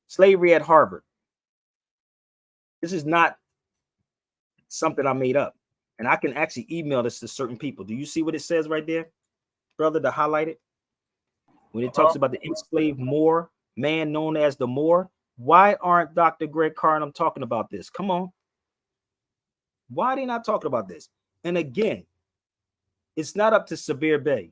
Slavery at Harvard. This is not something I made up. And I can actually email this to certain people. Do you see what it says right there? brother, to highlight it? When it talks about the enslaved Moor, man known as the Moor, why aren't Dr. Greg Carr talking about this? Come on. Why are they not talking about this? And again, it's not up to Sabir Bey.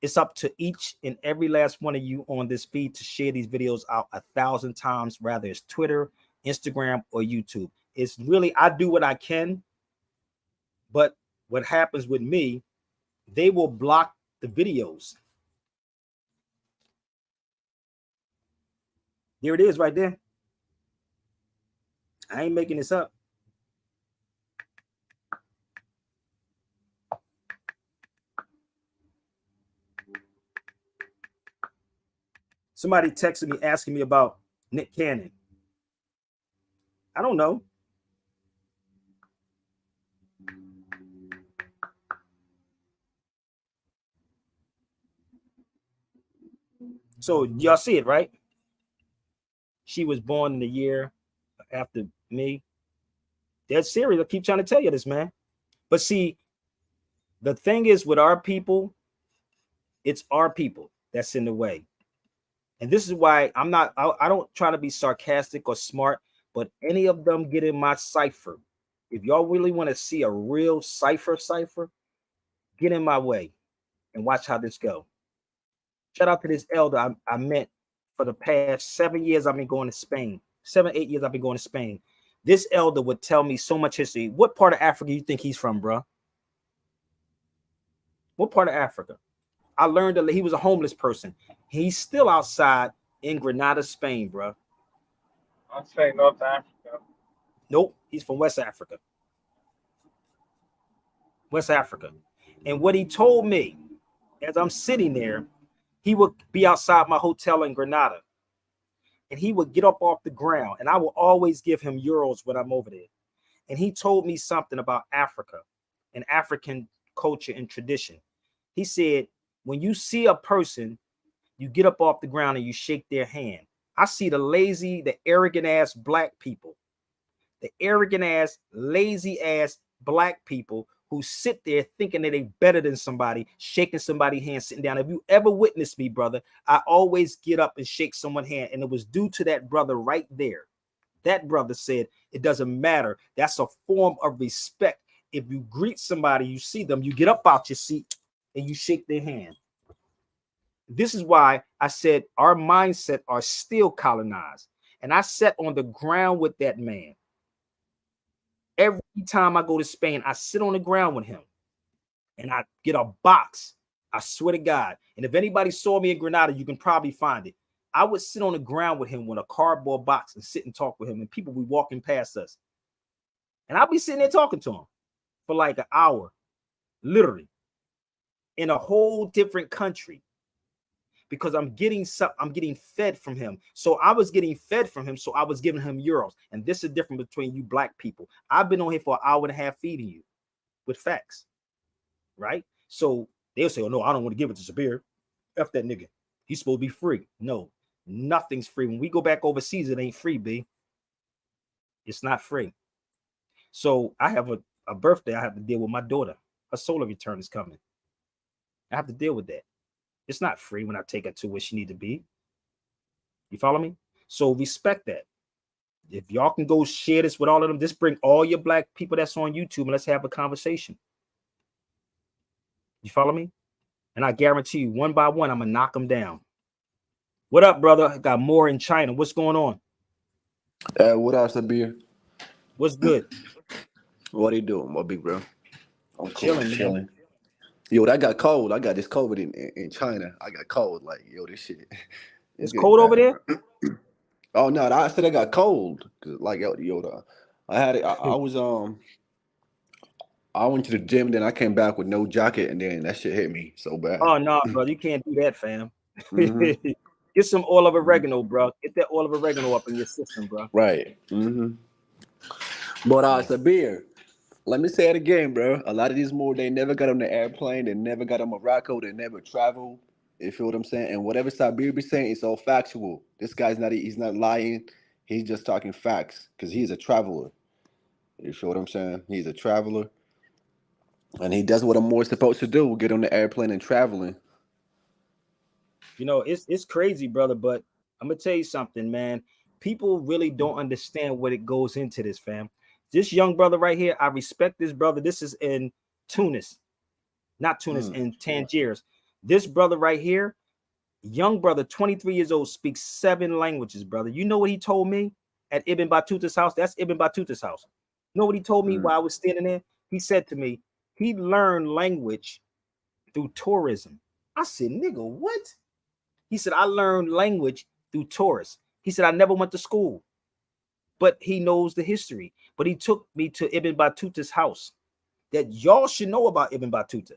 It's up to each and every last one of you on this feed to share these videos out 1,000 times, rather it's Twitter, Instagram, or YouTube. It's really, I do what I can, but what happens with me, they will block the videos. There it is right there. I ain't making this up. Somebody texted me asking me about Nick Cannon. I don't know. So y'all see it, right? She was born in the year after me. Dead serious. I keep trying to tell you this, man. But see, the thing is with our people, it's our people that's in the way. And this is why I don't try to be sarcastic or smart, but any of them get in my cipher. If y'all really want to see a real cipher, get in my way and watch how this go. Shout out to this elder I met for the past 7 years. I've been going to Spain. 7, 8 years I've been going to Spain. This elder would tell me so much history. What part of Africa you think he's from, bro? What part of Africa? I learned that he was a homeless person. He's still outside in Grenada, Spain, bro. I'd say North Africa. Nope, he's from West Africa. West Africa. And what he told me, as I'm sitting there, he would be outside my hotel in Grenada. And he would get up off the ground. And I will always give him euros when I'm over there. And he told me something about Africa and African culture and tradition. He said, when you see a person, you get up off the ground and you shake their hand. I see the lazy, the arrogant ass black people, the arrogant ass, lazy ass black people who sit there thinking that they're better than somebody, shaking somebody's hand, sitting down. If you ever witnessed me, brother, I always get up and shake someone's hand. And it was due to that brother right there. That brother said, it doesn't matter. That's a form of respect. If you greet somebody, you see them, you get up out your seat and you shake their hand. This is why I said our mindset are still colonized. And I sat on the ground with that man. Every time I go to Spain, I sit on the ground with him and I get a box. I swear to God. And if anybody saw me in Grenada, you can probably find it. I would sit on the ground with him with a cardboard box and sit and talk with him. And people would be walking past us. And I'll be sitting there talking to him for like an hour, literally, in a whole different country. Because I'm getting fed from him. So I was getting fed from him. So I was giving him euros. And this is different between you black people. I've been on here for an hour and a half feeding you with facts. Right? So they'll say, oh, no, I don't want to give it to Sabir. F that nigga. He's supposed to be free. No, nothing's free. When we go back overseas, it ain't free, B. It's not free. So I have a birthday. I have to deal with my daughter. Her solar return is coming. I have to deal with that. It's not free when I take her to where she need to be. You follow me? So respect that. If y'all can go share this with all of them, just bring all your black people that's on YouTube and let's have a conversation. You follow me? And I guarantee you, one by one, I'm going to knock them down. What up, brother? I got more in China. What's going on? What up, Sabir? What's good? What are you doing, my big bro? I'm chilling, chilling. Yo, I got cold. I got this COVID in China. I got cold. Like, yo, this shit. It's cold over there? Oh no, I said I got cold. Like, I had it. I was I went to the gym, then I came back with no jacket, and then that shit hit me so bad. Oh no, bro, you can't do that, fam. Mm-hmm. Get some oil of oregano, bro. Get that oil of oregano up in your system, bro. Right. Mm-hmm. But Sabir, let me say it again, bro. A lot of these more, they never got on the airplane, they never got on Morocco, they never traveled. You feel what I'm saying? And whatever Sabir be saying, it's all factual. This guy's he's not lying. He's just talking facts because he's a traveler. You feel what I'm saying? He's a traveler. And he does what a Moor is supposed to do: get on the airplane and traveling. You know, it's crazy, brother. But I'm gonna tell you something, man. People really don't understand what it goes into this, fam. This young brother right here, I respect this brother. This is in Tunis, not Tunis, in Tangiers. This brother right here, young brother, 23 years old, speaks 7 languages, brother. You know what he told me at Ibn Battuta's house? That's Ibn Battuta's house. You know what he told me while I was standing there? He said to me, he learned language through tourism. I said, nigga, what? He said, I learned language through tourists. He said, I never went to school, but he knows the history. But he took me to Ibn Battuta's house. That y'all should know about Ibn Battuta.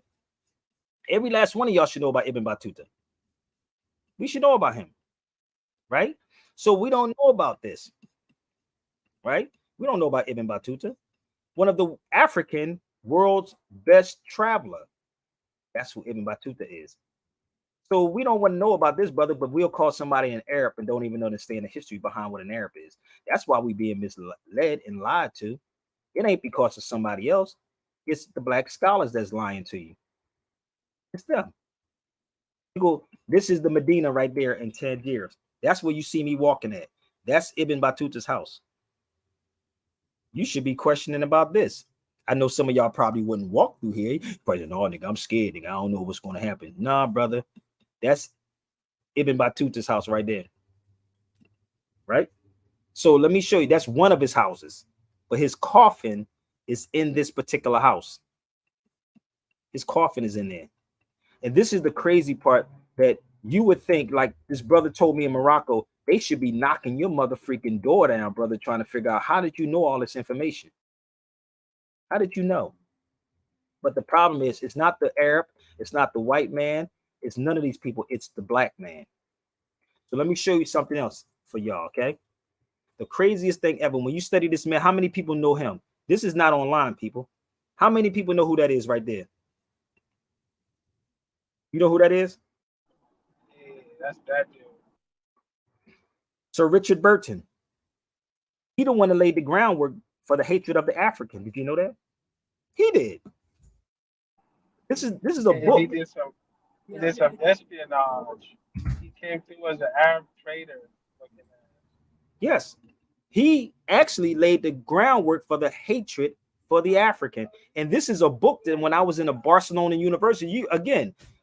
Every last one of y'all should know about Ibn Battuta. We should know about him, right? So we don't know about this, right? We don't know about Ibn Battuta, one of the African world's best traveler. That's who Ibn Battuta is. So we don't want to know about this, brother, but we'll call somebody an Arab and don't even understand the history behind what an Arab is. That's why we being misled and lied to. It ain't because of somebody else. It's the black scholars that's lying to you. It's them. You go, this is the Medina right there in Tangiers. That's where you see me walking at. That's Ibn Battuta's house. You should be questioning about this. I know some of y'all probably wouldn't walk through here. Probably, no, nigga, I'm scared, nigga. I don't know what's going to happen. Nah, brother. That's Ibn Battuta's house right there. Right? So let me show you. That's one of his houses. But his coffin is in this particular house. His coffin is in there. And this is the crazy part, that you would think, like this brother told me in Morocco, they should be knocking your mother freaking door down, brother, trying to figure out, how did you know all this information? How did you know? But the problem is, it's not the Arab, it's not the white man, it's none of these people, it's the black man. So let me show you something else for y'all, okay? The craziest thing ever, when you study this man, how many people know him? This is not online, people. How many people know who that is right there? You know who that is? Yeah, that's that dude. Sir Richard Burton. He the one that laid the groundwork for the hatred of the African. Did you know that? He did. This is a book. He did some espionage. He came through as an Arab trader. Yes. He actually laid the groundwork for the hatred for the African. And this is a book that when I was in a Barcelona University,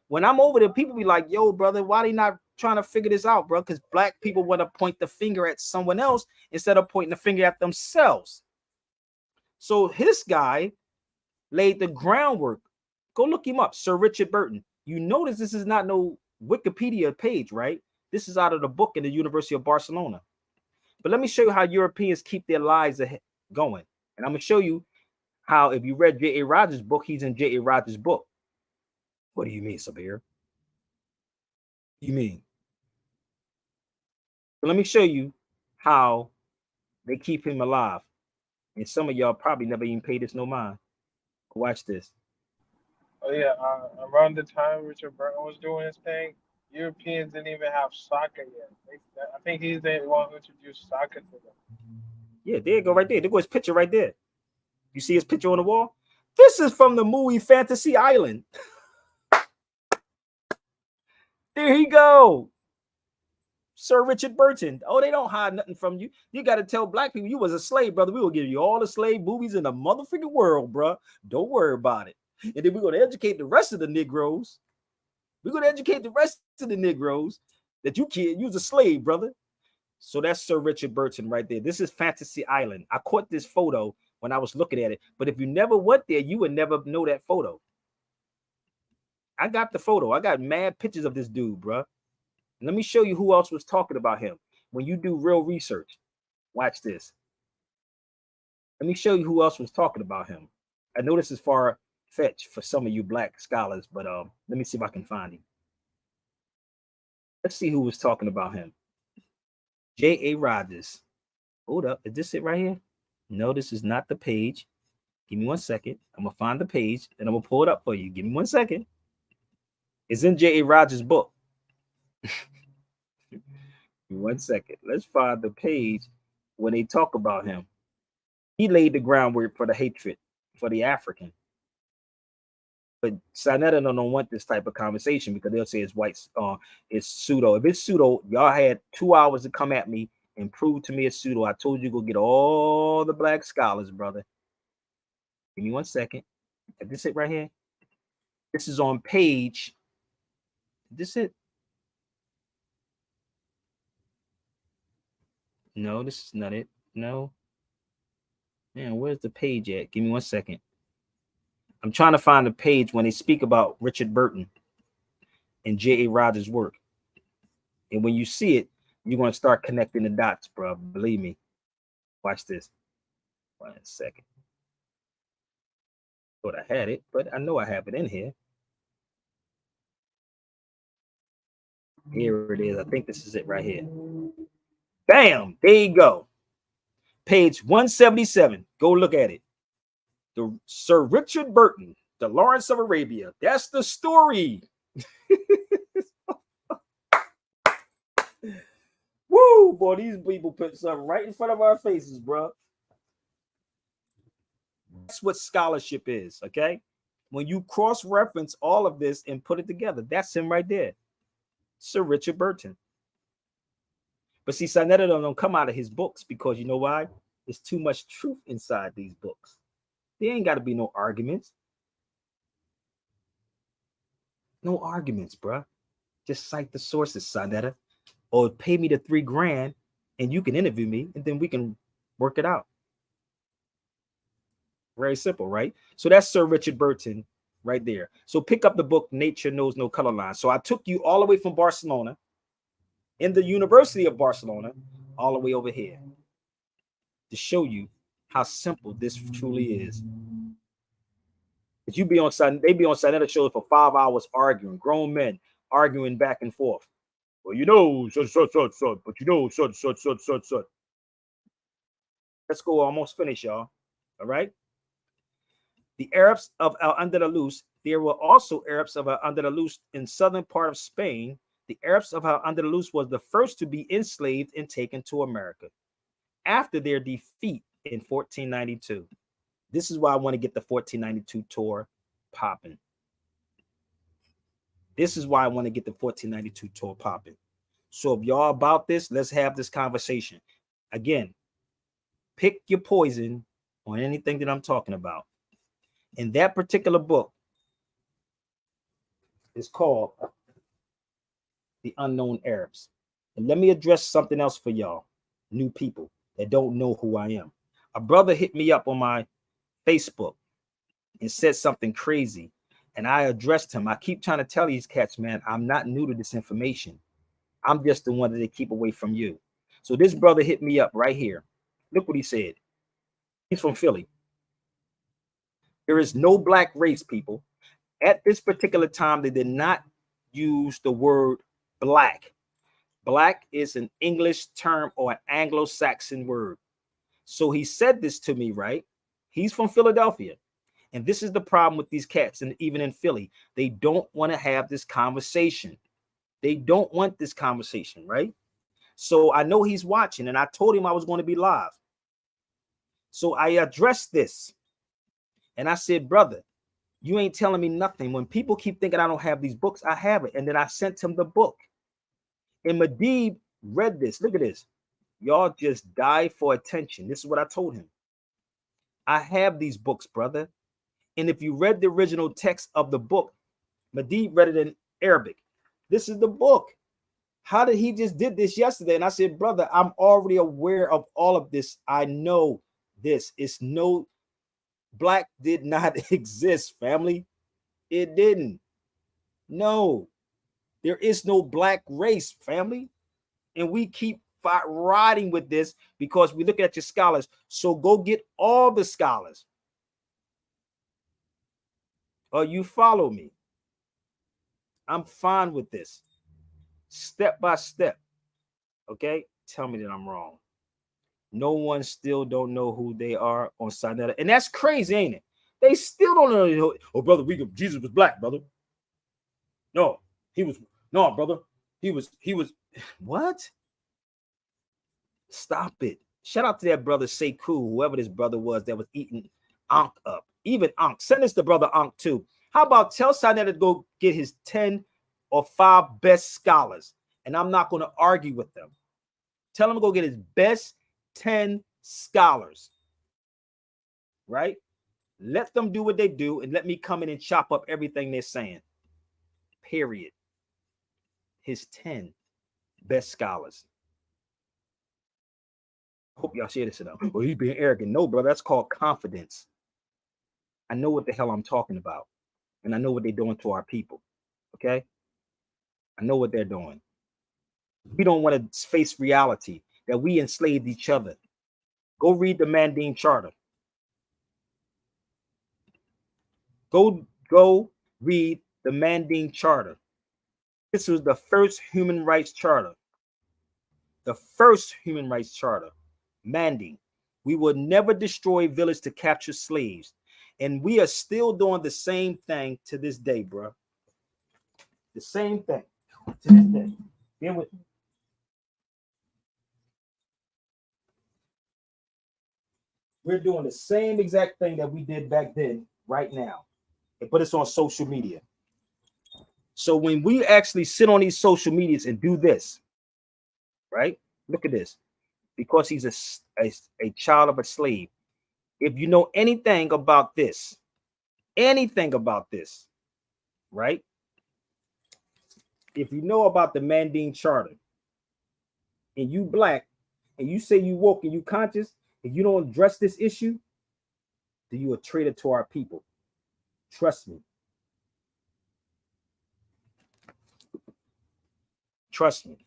when I'm over there, people be like, yo, brother, why they not trying to figure this out, bro? Because black people want to point the finger at someone else instead of pointing the finger at themselves. So his guy laid the groundwork. Go look him up, Sir Richard Burton. You notice this is not no Wikipedia page, right? This is out of the book in the University of Barcelona. But let me show you how Europeans keep their lives going. And I'm going to show you how, if you read J.A. Rogers' book, he's in J.A. Rogers' book. What do you mean, Sabir? You mean? So let me show you how they keep him alive. And some of y'all probably never even paid this no mind. Watch this. Oh yeah, around the time Richard Burton was doing his thing, Europeans didn't even have soccer yet. I think he's the one who introduced soccer to them. Yeah, there you go, right there. There goes his picture right there. You see his picture on the wall? This is from the movie Fantasy Island. There he go. Sir Richard Burton. Oh, they don't hide nothing from you. You got to tell black people you was a slave, brother. We will give you all the slave movies in the motherfucking world, bro. Don't worry about it. And then we're going to educate the rest of the Negroes. We're going to educate the rest of the Negroes that you can't use a slave, brother. So that's Sir Richard Burton right there. This is Fantasy Island. I caught this photo when I was looking at it. But if you never went there, you would never know that photo. I got the photo. I got mad pictures of this dude, bro. And let me show you who else was talking about him. When you do real research, watch this. Let me show you who else was talking about him. I know this is far-fetched for some of you black scholars, but let me see if I can find him. Let's see who was talking about him. J.A. Rogers. Hold up. Is this it right here? No, this is not the page. Give me 1 second. I'm going to find the page, and I'm going to pull it up for you. Give me 1 second. It's in J.A. Rogers' book. 1 second. Let's find the page when they talk about him. He laid the groundwork for the hatred for the African. But Sinetta don't want this type of conversation because they'll say it's white, it's pseudo. If it's pseudo, y'all had 2 hours to come at me and prove to me it's pseudo. I told you go get all the black scholars, brother. Give me 1 second. Is this it right here? This is on page. This it? No, this is not it. No. Man, where's the page at? Give me 1 second. I'm trying to find the page when they speak about Richard Burton and J.A. Rogers' work. And when you see it, you're going to start connecting the dots, bro. Believe me. Watch this. 1 second. Thought I had it, but I know I have it in here. Here it is. I think this is it right here. Bam! There you go. Page 177. Go look at it. The Sir Richard Burton, the Lawrence of Arabia. That's the story. Woo, boy, these people put something right in front of our faces, bro. That's what scholarship is, okay? When you cross-reference all of this and put it together, that's him right there. Sir Richard Burton. But see, Sinetta don't come out of his books because you know why? There's too much truth inside these books. There ain't got to be no arguments. No arguments, bruh. Just cite the sources, Sinetta. Or pay me the $3,000 and you can interview me and then we can work it out. Very simple, right? So that's Sir Richard Burton right there. So pick up the book, Nature Knows No Color Line. So I took you all the way from Barcelona, in the University of Barcelona, all the way over here to show you how simple this truly is. If you be on they be on Sinetta shows for 5 hours arguing, grown men arguing back and forth. Well, you know, but you know, Let's go, almost finish, y'all. All right. The Arabs of Al-Andalus, there were also Arabs of Al-Andalus in southern part of Spain. The Arabs of Al-Andalus was the first to be enslaved and taken to America after their defeat in 1492. This is why I want to get the 1492 tour popping. This is why I want to get the 1492 tour popping. So if y'all about this, let's have this conversation. Again, pick your poison on anything that I'm talking about. In that particular book, it's called The Unknown Arabs. And let me address something else for y'all, new people that don't know who I am. A brother hit me up on my Facebook and said something crazy, and I addressed him. I keep trying to tell these cats, man, I'm not new to this information. I'm just the one that they keep away from you. So this brother hit me up right here. Look what he said. He's from Philly. There is no black race, people. At this particular time, they did not use the word black. Black is an English term or an Anglo-Saxon word. So he said this to me, right? He's from Philadelphia. And this is the problem with these cats, and even in Philly, they don't want to have this conversation. They don't want this conversation, right? So I know he's watching, and I told him I was going to be live. So I addressed this, and I said, brother, you ain't telling me nothing. When people keep thinking I don't have these books, I have it. And then I sent him the book. And Medib read this. Look at this. Y'all just die for attention. This is what I told him. I have these books, brother. And if you read the original text of the book, Medib read it in Arabic. This is the book. How did he just did this yesterday? And I said, brother, I'm already aware of all of this. I know this. It's no, black did not exist, family. It didn't. No, there is no black race, family. And we keep riding with this because we look at your scholars. So go get all the scholars. Or you follow me. I'm fine with this. Step by step. Okay? Tell me that I'm wrong. No one still don't know who they are on Sinetta. And that's crazy, ain't it? They still don't know. Oh, brother, Jesus was black, brother. No, brother. He was, what? Stop it. Shout out to that brother Sekou, whoever this brother was that was eating Ankh up. Even Ankh. Send this to brother Ankh too. How about tell Sinetta to go get his 10 or 5 best scholars, and I'm not going to argue with them. Tell him to go get his best 10 scholars, right? Let them do what they do, and let me come in and chop up everything they're saying. Period. His 10 best scholars. Hope y'all share this enough. Well, he's being arrogant. No, bro, that's called confidence. I know what the hell I'm talking about, and I know what they're doing to our people. Okay? I know what they're doing. We don't want to face reality that we enslaved each other. Go read the Manding Charter. Go read the Manding Charter. This was the first human rights charter. The first human rights charter. Manding. We will never destroy village to capture slaves. And we are still doing the same thing to this day, bro. The same thing to this day. Bear with me. We're doing the same exact thing that we did back then, right now. But it's on social media. So when we actually sit on these social medias and do this, right? Look at this. Because he's a child of a slave. If you know anything about this, right? If you know about the Manding Charter, and you black, and you say you woke and you conscious, and you don't address this issue, then you a traitor to our people. Trust me. Trust me.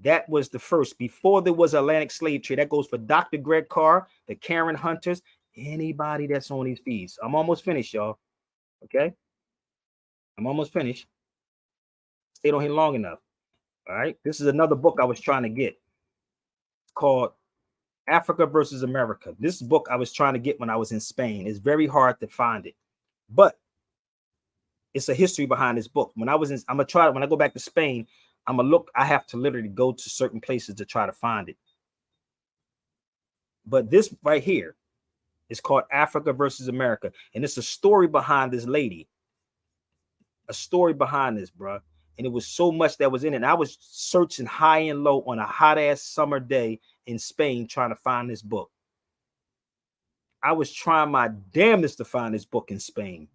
That was the first. Before there was Atlantic slave trade. That goes for Dr. Greg Carr, the Karen Hunters, anybody that's on these feeds. I'm almost finished, y'all. Okay? I'm almost finished. Stayed on here long enough. All right? This is another book I was trying to get. It's called Africa versus America. This book I was trying to get when I was in Spain. It's very hard to find it. But it's a history behind this book. When I was in, I'm going to try it. When I go back to Spain, I'm going to look. I have to literally go to certain places to try to find it. But this right here is called Africa versus America. And it's a story behind this lady. A story behind this, bro. And it was so much that was in it. And I was searching high and low on a hot ass summer day in Spain trying to find this book. I was trying my damnedest to find this book in Spain.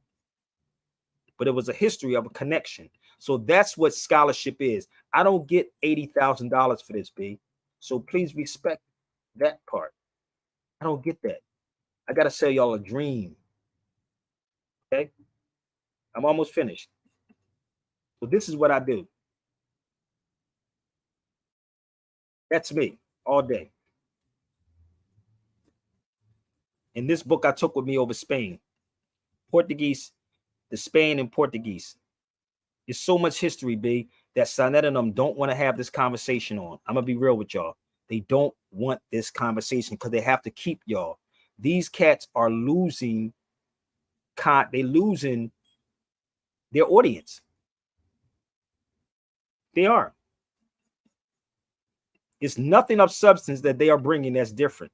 But it was a history of a connection. So that's what scholarship is. I don't get $80,000 for this, B. So please respect that part. I don't get that. I got to sell y'all a dream. Okay? I'm almost finished. So this is what I do. That's me all day. And this book I took with me over Spain. Portuguese, the Spain and Portuguese. There's so much history, B, that Sinetta and them don't want to have this conversation on. I'm going to be real with y'all. They don't want this conversation because they have to keep y'all. These cats are losing, they're losing their audience. They are. It's nothing of substance that they are bringing that's different.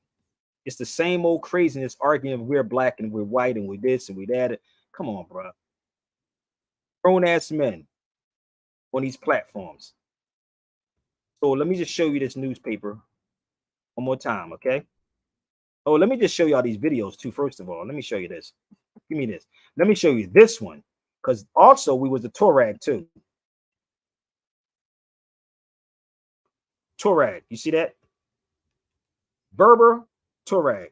It's the same old craziness arguing we're black and we're white and we're this and we're that. Come on, bro. Grown-ass men on these platforms. So let me just show you this newspaper one more time, okay? Oh, let me just show y'all these videos too, first of all. Let me show you this. Give me this. Let me show you this one. Because also we was the Torag too. Torag, you see that? Berber, Torag.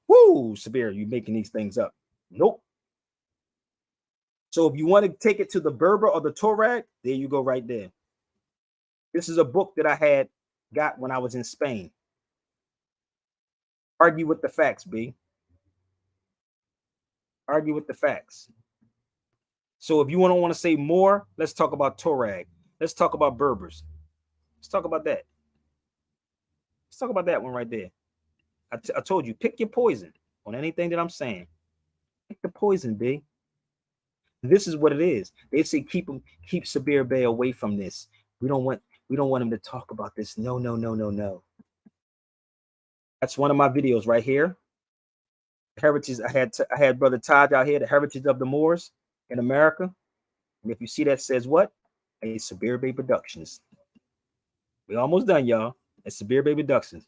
Woo, Sabir, you making these things up. Nope. So if you want to take it to the Berber or the Torag, there you go right there. This is a book that I got when I was in Spain. Argue with the facts, B. Argue with the facts. So if you want to say more, let's talk about Torag. Let's talk about Berbers. Let's talk about that. Let's talk about that one right there. I told you, pick your poison on anything that I'm saying. Pick the poison, B. This is what it is. They say keep Sabir Bey away from this. We don't want him to talk about this. No, no, no, no, no. That's one of my videos right here. heritage. I had Brother Taj out here, the heritage of the Moors in America. And if you see that says what? It's Sabir Bay Productions. We almost done, y'all. It's Sabir Bay Productions.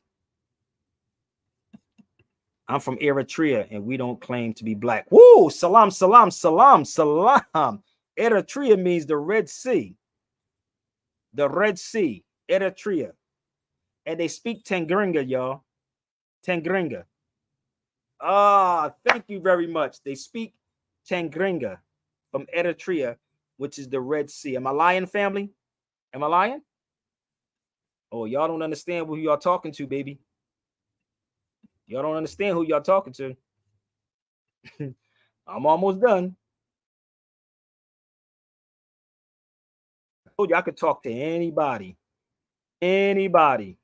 I'm from Eritrea and we don't claim to be black. Woo! Salam, salam, salam, salam. Eritrea means the Red Sea. The Red Sea, Eritrea. And they speak Tangringa, y'all. Tangringa. Ah, thank you very much. They speak Tangringa from Eritrea, which is the Red Sea. Am I lying, family? Am I lying? Oh, y'all don't understand who y'all talking to, baby. Y'all don't understand who y'all talking to. I'm almost done. I told you I could talk to anybody. Anybody.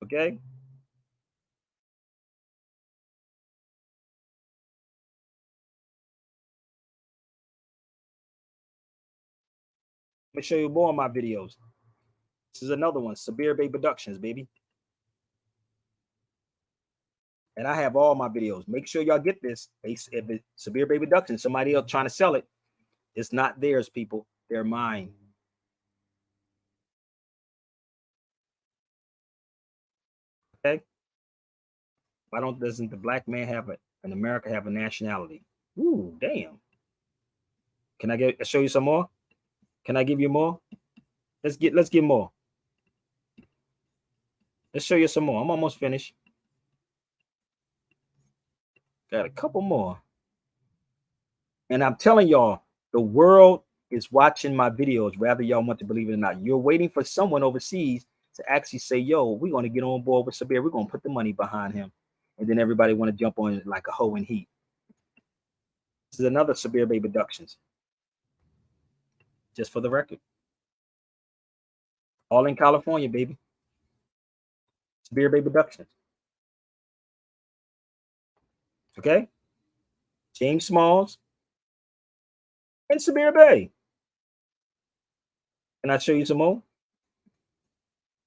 Okay? Let me show you more of my videos. This is another one, Sabir Bay Productions, baby. And I have all my videos. Make sure y'all get this. If it's Sabir Bay Productions, somebody else trying to sell it, it's not theirs, people. They're mine. Okay? Why doesn't the black man have it in America have a nationality? Ooh, damn. Can I show you some more? Can I give you more? Let's get more. Let's show you some more. I'm almost finished. Got a couple more. And I'm telling y'all, the world is watching my videos, whether y'all want to believe it or not. You're waiting for someone overseas to actually say, yo, we're going to get on board with Sabir. We're going to put the money behind him. And then everybody want to jump on it like a hoe in heat. This is another Sabir Bay Productions. Just for the record. All in California, baby. Sabir Bay Productions. Okay? James Smalls and Sabir Bay. Can I show you some more?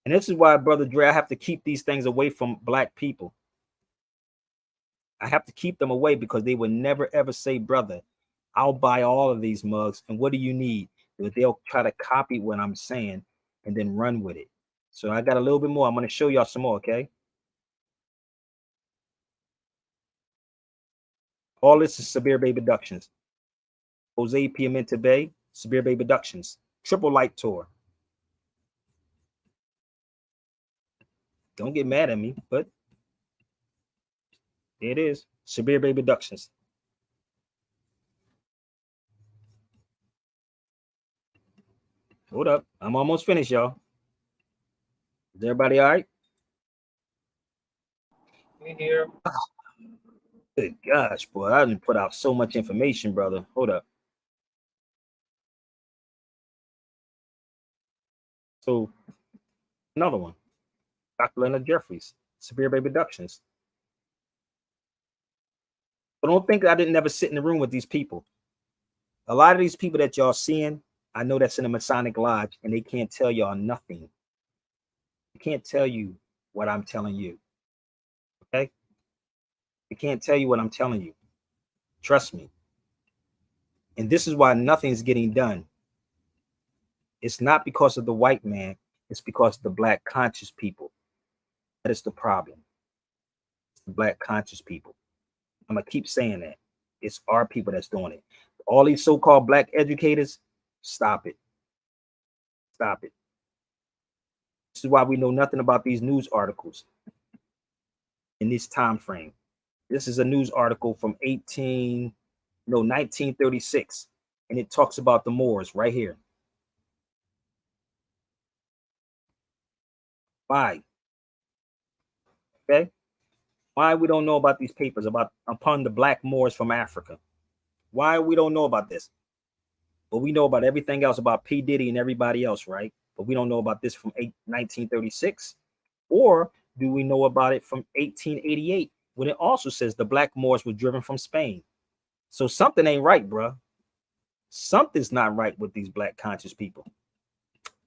And this is why, Brother Dre, I have to keep these things away from black people. I have to keep them away because they would never, ever say, brother, I'll buy all of these mugs. And what do you need? But they'll try to copy what I'm saying and then run with it. So I got a little bit more. I'm going to show y'all some more, okay? All this is Sabir Bay Productions. Jose Piamenta Bay, Sabir Bay Productions. Triple Light Tour. Don't get mad at me, but there it is. Sabir Bay Productions. Hold up. I'm almost finished, y'all. Is everybody all right? We here. Good gosh, boy. I didn't put out so much information, brother. Hold up. So, another one. Dr. Leonard Jeffries, Sabir Bay Productions. But don't think I didn't never sit in the room with these people. A lot of these people that y'all seeing, I know that's in the Masonic Lodge, and they can't tell y'all nothing. They can't tell you what I'm telling you. Okay? They can't tell you what I'm telling you. Trust me. And this is why nothing's getting done. It's not because of the white man. It's because of the black conscious people. That is the problem. It's the black conscious people. I'm going to keep saying that. It's our people that's doing it. All these so-called black educators, stop it. Stop it. This is why we know nothing about these news articles in this time frame. This is a news article from 1936, and it talks about the Moors right here. Why? Okay? Why we don't know about these papers upon the black Moors from Africa? Why we don't know about this? But we know about everything else about P. Diddy and everybody else, right? But we don't know about this from 1936. Or do we know about it from 1888 when it also says the black Moors were driven from Spain? So something ain't right, bro. Something's not right with these black conscious people.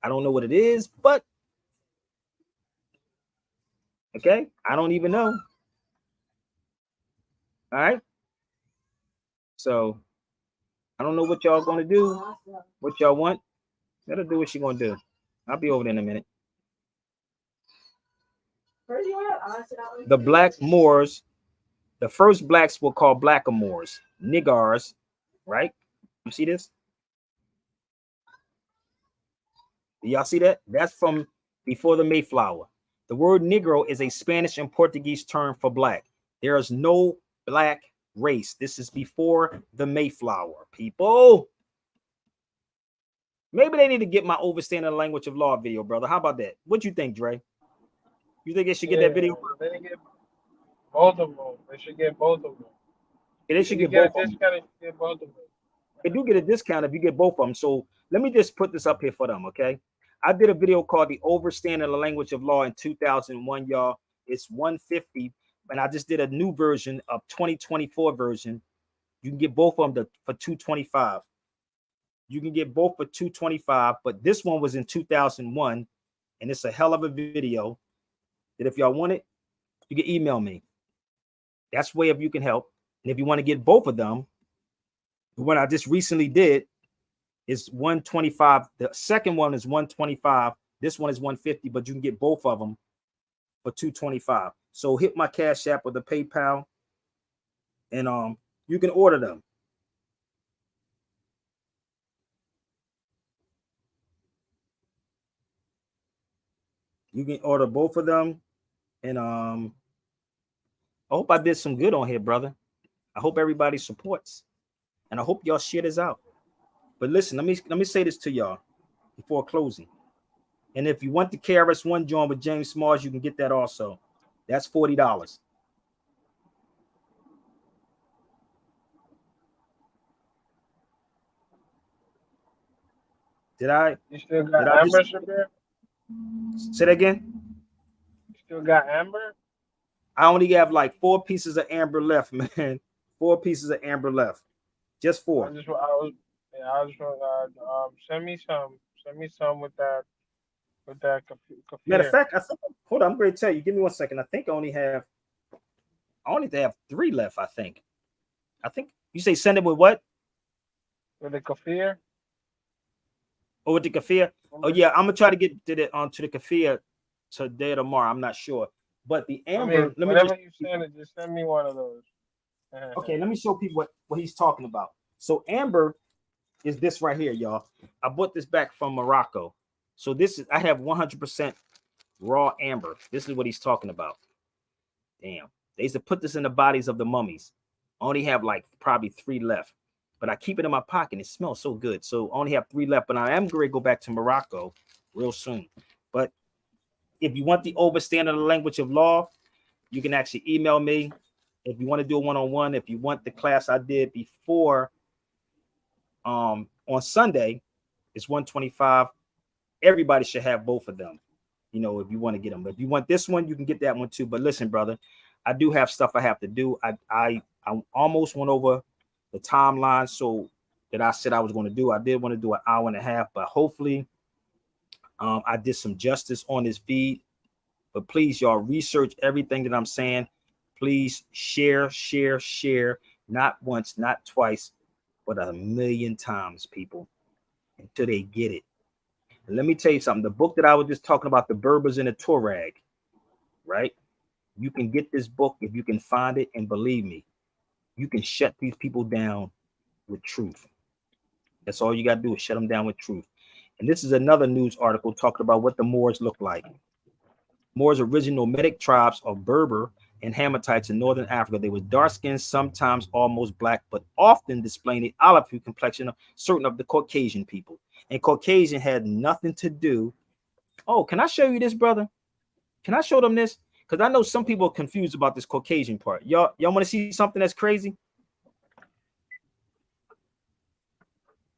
I don't know what it is, but Okay, I don't even know. All right. So I don't know what y'all gonna do, what y'all want. Let her do what she gonna do. I'll be over there in a minute. Where you at? I said I was The black Moors, the first blacks were called blackamoors, niggars, right? You see this? Do y'all see that? That's from before the Mayflower. The word Negro is a Spanish and Portuguese term for black. There is no black race. This is before the Mayflower, people. Maybe they need to get my Overstanding the Language of Law video, brother. How about that? What you think, Dre? You think they should get that video? They didn't get both of them. They should get both of them. Yeah, they should You get get both a of them. discount if you get both of them. They do get a discount if you get both of them. So let me just put this up here for them, okay? I did a video called The Overstanding the Language of Law in 2001, y'all. It's 150, and I just did a new version of 2024 version. You can get both of them for 225. You can get both for 225, but this one was in 2001, and it's a hell of a video that if y'all want it, you can email me. That's way if you can help. And if you want to get both of them, the one I just recently did is 125. The second one is 125. This one is 150, but you can get both of them for 225. So hit my Cash App or the PayPal, and you can order them. You can order both of them, and I hope I did some good on here, brother. I hope everybody supports, and I hope y'all share this out. But listen, let me say this to y'all before closing. And if you want the KRS-One joint with James Smalls, you can get that also. That's $40. Did I? You still got Amber, Shabir? Say that again? You still got Amber? I only have like 4 pieces of amber left, man. 4 pieces of amber left. Just 4. I just want send me some with that kefir. Matter of fact, I think, hold on, I'm going to tell you. Give me 1 second. I think I only have 3 left. I think you say send it with what? With the kefir. Oh, with the kefir. Oh yeah, I'm gonna try to get to the onto the kefir today or tomorrow. I'm not sure, but the amber. Let me whenever you send it, just send me one of those. Okay, let me show people what he's talking about. So amber is this right here, y'all. I bought this back from Morocco. So this is, I have 100% raw amber. This is what he's talking about. Damn, they used to put this in the bodies of the mummies. I only have like probably 3 left, but I keep it in my pocket. It smells so good. So I only have 3 left, but I am going to go back to Morocco real soon. But if you want the Overstanding the Language of Law, you can actually email me. If you want to do a one-on-one, if you want the class I did before on Sunday, it's 125. Everybody should have both of them, you know, if you want to get them. But if you want this one, you can get that one too. But listen, brother, I do have stuff I have to do. I almost went over the timeline so that I said I was going to do. I did want to do an hour and a half, but hopefully I did some justice on this feed. But please, y'all, research everything that I'm saying. Please share, not once, not twice, but 1,000,000 times, people, until they get it. And let me tell you something. The book that I was just talking about, The Berbers and the Tuareg, right? You can get this book if you can find it, and believe me, you can shut these people down with truth. That's all you got to do is shut them down with truth. And this is another news article talking about what the Moors look like. Moors' original nomadic tribes are Berber and Hamitites in northern Africa. They were dark-skinned, sometimes almost black, but often displaying the olive hue complexion of certain of the Caucasian people. And Caucasian had nothing to do. Oh, can I show you this, brother? Can I show them this? Because I know some people are confused about this Caucasian part. Y'all want to see something that's crazy?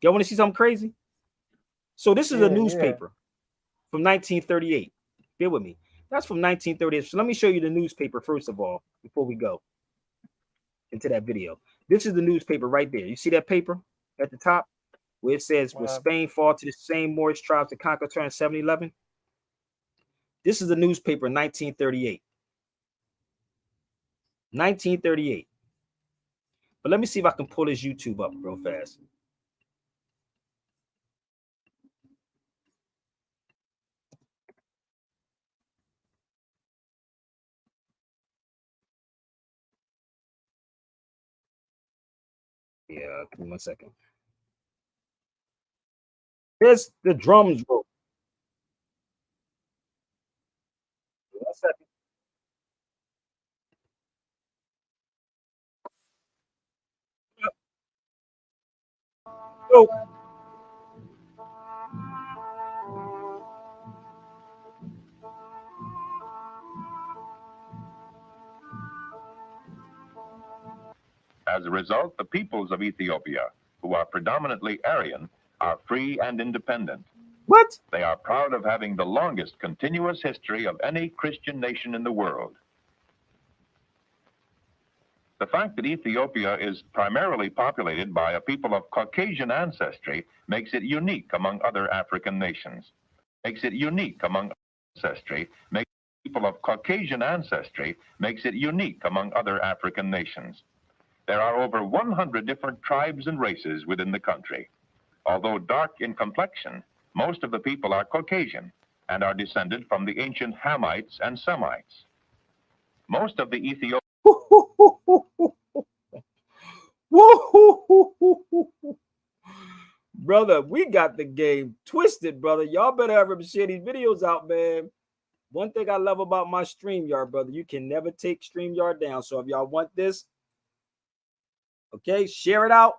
Y'all want to see something crazy? So this is a newspaper from 1938. Bear with me. That's from 1938. So let me show you the newspaper first of all, before we go into that video. This is the newspaper right there. You see that paper at the top where it says, "Will Spain fall to the same Moorish tribes to conquer in 711?" This is the newspaper in 1938. 1938. But let me see if I can pull his YouTube up real fast. Yeah, give me 1 second. Here's the drums roll. 1 second. Go. As a result, the peoples of Ethiopia, who are predominantly Aryan, are free and independent. What? They are proud of having the longest continuous history of any Christian nation in the world. The fact that Ethiopia is primarily populated by a people of Caucasian ancestry makes it unique among other African nations. Makes it unique among ancestry, makes people of Caucasian ancestry, makes it unique among other African nations. There are over 100 different tribes and races within the country. Although dark in complexion, most of the people are Caucasian and are descended from the ancient Hamites and Semites. Most of the Ethiopian Brother, we got the game twisted, brother. Y'all better have him share these videos out, man. One thing I love about my StreamYard, brother, you can never take StreamYard down. So if y'all want this, okay, share it out.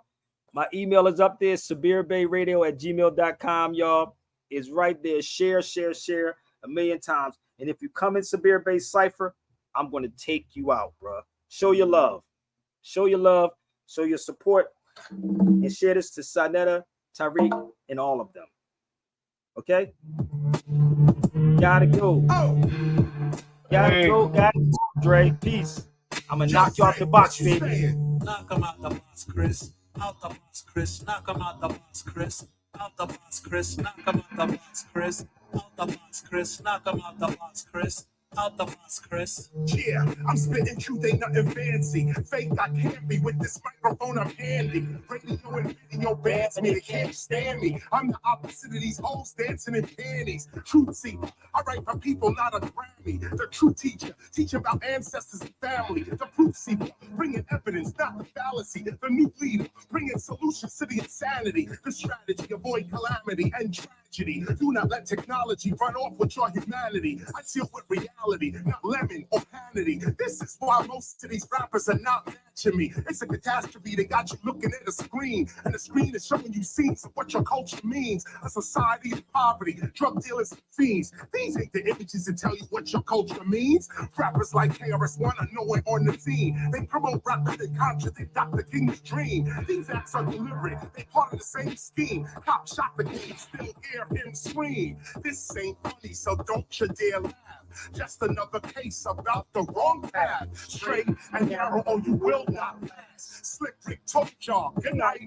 My email is up there, SabirBayRadio@gmail.com, y'all. It's right there. Share, share, share 1,000,000 times. And if you come in Sabir Bay Cypher, I'm going to take you out, bro. Show your love. Show your love. Show your support. And share this to Sanetta, Tariq, and all of them. Okay? Gotta go. Gotta go. Gotta go, Dre. Peace. I'm going to knock you off the box, baby. Knock him out the box, Chris. Out the box, Chris. Knock him out the box, Chris. Out the box, Chris. Knock him out the box, Chris. Out the box, Chris. Knock him out the box, Chris. Out the box, Chris. Yeah, I'm spitting truth, ain't nothing fancy. Fake I can't be with this microphone I'm handy. Radio and video bands me, they can't stand me. I'm the opposite of these hoes dancing in panties. Truth seeker, I write for people, not a Grammy. The true teacher, teach about ancestors and family. The proof seeker, bringing evidence, not the fallacy. The new leader, bringing solutions to the insanity. The strategy, avoid calamity and tragedy. Do not let technology run off with your humanity. I deal with reality, not lemon or vanity. This is why most of these rappers are not matching me. It's a catastrophe. They got you looking at a screen, and the screen is showing you scenes of what your culture means. A society of poverty, drug dealers, and fiends. These ain't the images that tell you what your culture means. Rappers like KRS-One are nowhere on the scene. They promote rappers that contradict Dr. King's dream. These acts are deliberate. They part of the same scheme. Cop shot the king, still hear him scream. This ain't funny, so don't you dare laugh. Just another case about the wrong path. Straight and narrow, or you will not last. Slick Rick told y'all, good night.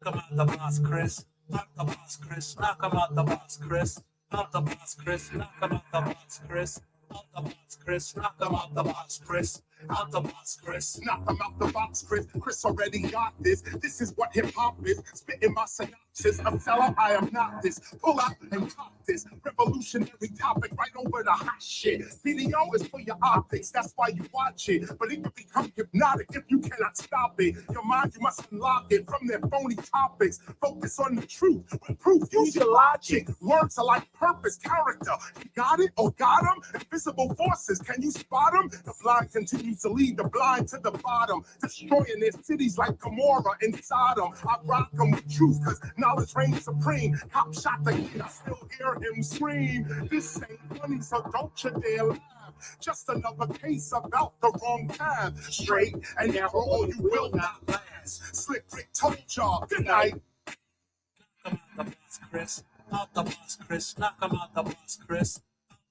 Knock him out the box, Chris. Knock the box, Chris. Knock him out the box, Chris. Out the box, Chris. Knock him out the box, Chris. Out the box, Chris. Knock him out the box, Chris. Out the box, Chris. Knock him out the box, Chris. Chris already got this. This is what hip hop is. Spitting my synopsis. A fella, I am not this. Pull out and cop this. Revolutionary topic right over the hot shit. Video is for your optics. That's why you watch it. But it can become hypnotic if you cannot stop it. Your mind, you must unlock it from their phony topics. Focus on the truth. With proof, use your logic. Words are like purpose, character. You got it or got them? Invisible forces. Can you spot them? The blind continue to lead the blind to the bottom, destroying their cities like Gomorrah and Sodom. I rock them with truth, cause knowledge reigns supreme. Cop shot the kid, I still hear him scream. This ain't funny, so don't you dare laugh. Just another case about the wrong path. Straight and narrow, or you will not last. Slick Rick told y'all, good night. Knock him out the box, Chris. Out the box, Chris. Knock him out the box, Chris.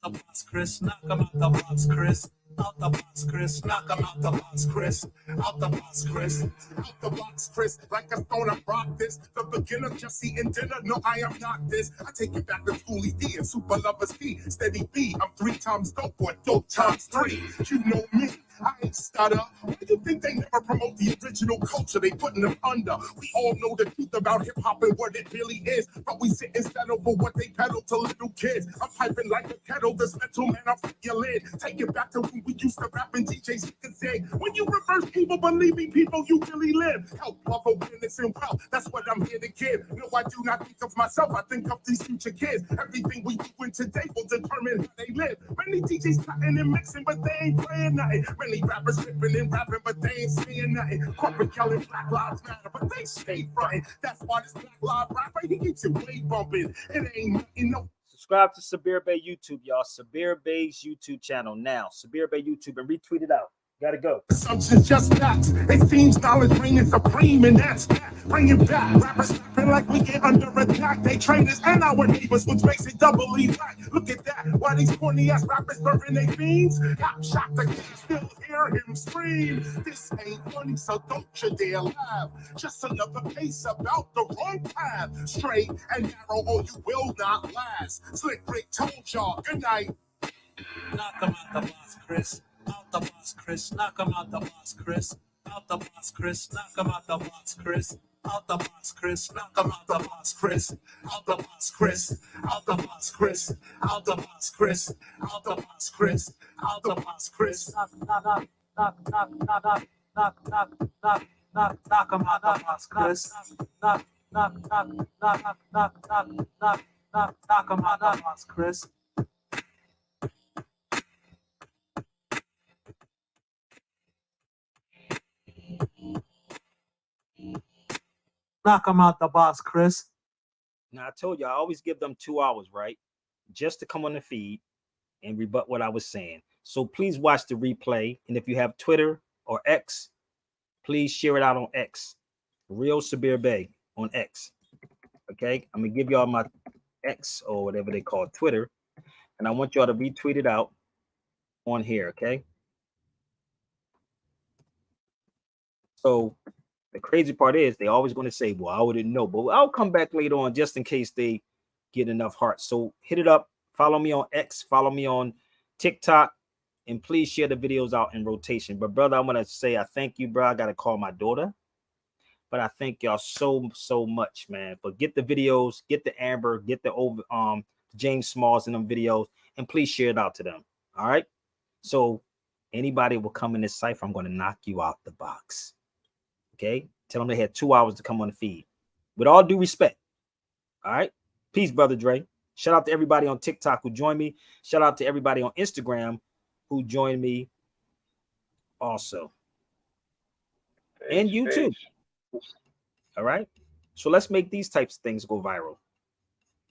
Out the box, Chris. Knock him out the box, Chris. Out the box, Chris. Knock him out the box, Chris. Out the box, Chris. Out the box, Chris. Like a stone, I rock this. The beginner just eating dinner. No, I am not this. I take it back to Schoolie D and Super Lovers P. Steady B. I'm 3 times dope, or dope times 3. You know me. I don't stutter. Why do you think they never promote the original culture they putting them under? We all know the truth about hip hop and what it really is, but we sit and settle for what they peddle to little kids. I'm piping like a kettle, this mental man, I'll flip your lid. Take it back to when we used to rap and DJs could say, when you reverse evil, believe me, people, you really live. Help, love, awareness, and wealth, that's what I'm here to give. No, I do not think of myself, I think of these future kids. Everything we doing today will determine how they live. Many DJs cutting and mixing, but they ain't playing nothing. Many rappers ripping and rapping, but they ain't saying nothing. Corporate yelling Black Lives Matter, but they stay fronting. That's why this Black Lives rapper, he keeps it way bumping. It ain't nothing, no. Subscribe to Sabir Bey YouTube, y'all. Sabir Bey's YouTube channel now. Sabir Bey YouTube, and retweet it out. Gotta go. Assumptions just facts. It seems knowledge reigning supreme, and that's that. Bring it back. Rappers rapping like we get under attack. They train us and our neighbors, which makes it doubly right. Look at that. Why these corny ass rappers serving their beans? Cop shot the kid, still hear him scream. This ain't funny, so don't you dare laugh. Just another case about the wrong path. Straight and narrow, or you will not last. Slick Rick told y'all. Good night. Knock him out the box, Chris. Out the box, Chris. Knock him out the box, Chris. Out the box, Chris. Knock him out the box, Chris. Out the box, Chris. Knock him out the box, Chris. Out the box, Chris. Out the box, Chris. Out the box, Chris. Out the box, Chris. Out the box, Chris. Knock him out the box, Chris. Knock him out the box, Chris. Knock him out the box, Chris. Now I told you I always give them 2 hours, right? Just to come on the feed and rebut what I was saying. So please watch the replay. And if you have Twitter or X, please share it out on X. Real Sabir Bey on X. Okay, I'm gonna give y'all my X or whatever they call Twitter, and I want y'all to retweet it out on here. Okay. So the crazy part is they always going to say, well, I wouldn't know, but I'll come back later on just in case they get enough heart. So hit it up. Follow me on X. Follow me on TikTok. And please share the videos out in rotation. But brother, I'm going to say I thank you, bro. I got to call my daughter. But I thank y'all so much, man. But get the videos, get the Amber, get the James Smalls in them videos, and please share it out to them. All right. So anybody will come in this cipher, I'm going to knock you out the box. Okay, tell them they had 2 hours to come on the feed. With all due respect. All right. Peace, brother Dre. Shout out to everybody on TikTok who joined me. Shout out to everybody on Instagram who joined me also. And YouTube. All right. So let's make these types of things go viral.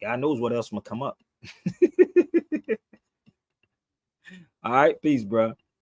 God knows what else will come up. All right. Peace, bro.